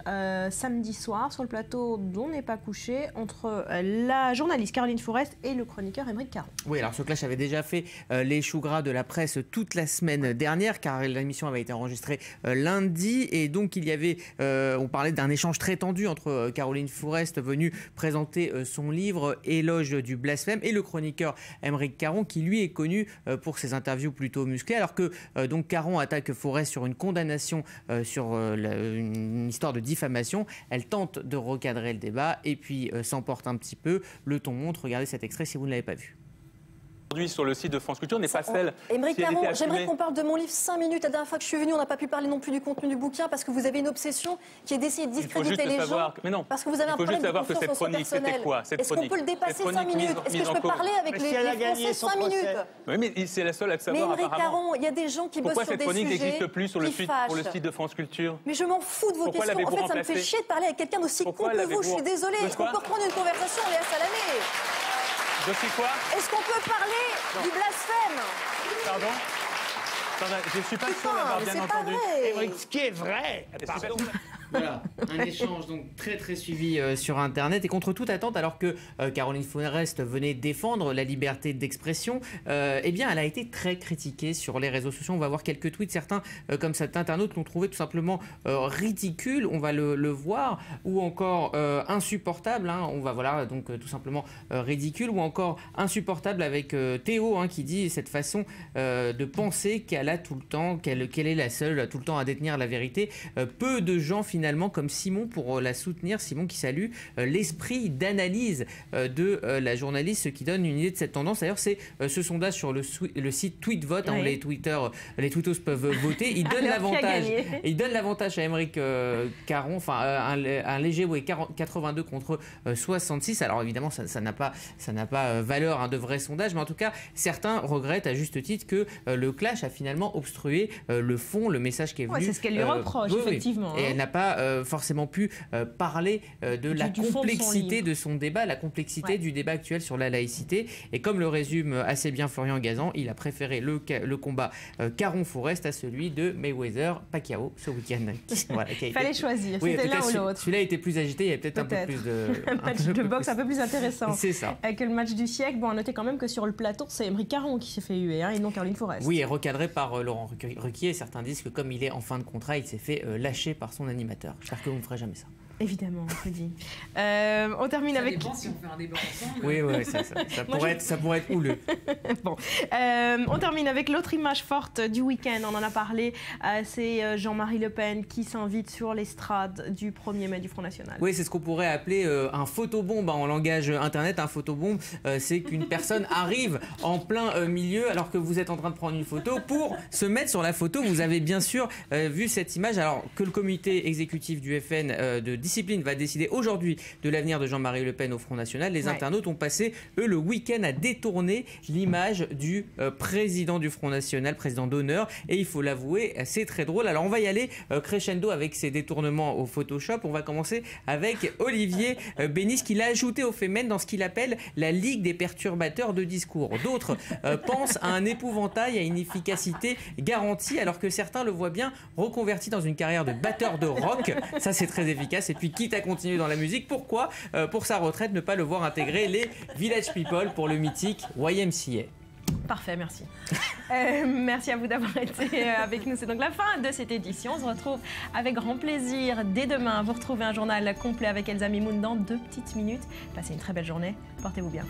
samedi soir sur le plateau d'On n'est pas couché entre la journaliste Caroline Fourest et le chroniqueur Émeric Caron. Oui, alors ce clash avait déjà fait les choux gras de la presse toute la semaine dernière, car l'émission avait été enregistrée lundi, et donc il y avait, on parlait d'un échange très tendu entre Caroline Fourest, venue présenter son livre Éloge du blasphème, et le chroniqueur Émeric Caron, qui lui est connu pour ses interviews plutôt musclées, alors que donc Caron attaque Fourest sur une condamnation sur une histoire de diffamation. Elle tente de recadrer le débat et puis s'emporte un petit peu. Le ton monte. Regardez cet extrait si vous ne l'avez pas vu. Aujourd'hui sur le site de France Culture n'est pas celle. Émeric Caron, j'aimerais qu'on parle de mon livre 5 minutes. La dernière fois que je suis venue, on n'a pas pu parler non plus du contenu du bouquin parce que vous avez une obsession qui est d'essayer de discréditer les gens. Mais non. Parce que vous avez un problème de confiance en soi personnelle. Est-ce qu'on peut le dépasser 5 minutes? Est-ce que je peux parler avec les Français 5 minutes? Oui, mais c'est la seule à savoir. Mais Émeric Caron, il y a des gens qui bossent sur des sujets. Pourquoi cette chronique n'existe plus sur le site de France Culture? Mais je m'en fous de vos questions. En fait, ça me fait chier de parler avec quelqu'un d'aussi con que vous. Je suis désolée. Est-ce qu'on peut reprendre une conversation, Léa Salamé? Je suis quoi? Est-ce qu'on peut parler du blasphème? Pardon? Je ne suis pas sûr d'avoir bien entendu. Émeric, ce qui est vrai. Voilà, un échange donc très suivi sur Internet et contre toute attente, alors que Caroline Forest venait défendre la liberté d'expression, eh bien elle a été très critiquée sur les réseaux sociaux. On va voir quelques tweets, certains comme cet internaute l'ont trouvé tout simplement ridicule, on va le voir, ou encore insupportable, hein, on va voilà donc tout simplement ridicule, ou encore insupportable avec Théo qui dit cette façon de penser qu'elle a tout le temps, qu'elle est la seule tout le temps à détenir la vérité. Peu de gens finalement comme Simon pour la soutenir, Simon qui salue l'esprit d'analyse de la journaliste, ce qui donne une idée de cette tendance. D'ailleurs c'est ce sondage sur le site Tweetvote, oui. Les tweetos peuvent voter, il donne l'avantage à Aymeric Caron, enfin un léger 82 contre 66. Alors évidemment ça n'a pas valeur de vrai sondage, mais en tout cas certains regrettent à juste titre que le clash a finalement obstrué le fond, le message qui est venu. C'est ce qu'elle lui reproche, effectivement. Et elle n'a pas forcément pu parler de la complexité de son débat, la complexité du débat actuel sur la laïcité. Et comme le résume assez bien Florian Gazan, il a préféré le combat Caron-Forest à celui de Mayweather-Pacquiao ce week-end. Voilà, il fallait choisir, c'était l'un ou l'autre. Celui-là était plus agité, il y avait peut-être un peu plus de... un match de boxe un peu plus intéressant. C'est ça. Que le match du siècle. Bon, à noter quand même que sur le plateau, c'est Aymeric Caron qui s'est fait huer, et non Caroline Forest. Oui, et recadré par Laurent Ruquier. Certains disent que comme il est en fin de contrat, il s'est fait lâcher par son animateur. J'espère que vous ne ferez jamais ça. Évidemment, Rudy. On termine ça avec... dépend si on fait un débat ensemble. Oui, ça pourrait être houleux. Bon, on termine avec l'autre image forte du week-end. On en a parlé. C'est Jean-Marie Le Pen qui s'invite sur l'estrade du 1er mai du Front National. Oui, c'est ce qu'on pourrait appeler un photobombe en langage internet. Un photobombe, c'est qu'une personne arrive en plein milieu alors que vous êtes en train de prendre une photo pour se mettre sur la photo. Vous avez bien sûr vu cette image. Alors que le comité exécutif du FN de discipline va décider aujourd'hui de l'avenir de Jean-Marie Le Pen au Front National. Les internautes ont passé, eux, le week-end à détourner l'image du président du Front National, président d'honneur. Et il faut l'avouer, c'est très drôle. Alors on va y aller crescendo avec ces détournements au Photoshop. On va commencer avec Olivier Bénis qui l'a ajouté au Femen dans ce qu'il appelle la Ligue des perturbateurs de discours. D'autres pensent à un épouvantail, à une efficacité garantie, alors que certains le voient bien reconverti dans une carrière de batteur de rock. Ça, c'est très efficace. Et puis, quitte à continuer dans la musique, pourquoi, pour sa retraite, ne pas le voir intégrer les Village People pour le mythique YMCA? Parfait, merci. Merci à vous d'avoir été avec nous. C'est donc la fin de cette édition. On se retrouve avec grand plaisir dès demain. Vous retrouvez un journal complet avec Elsa Mimoun dans 2 petites minutes. Passez une très belle journée. Portez-vous bien.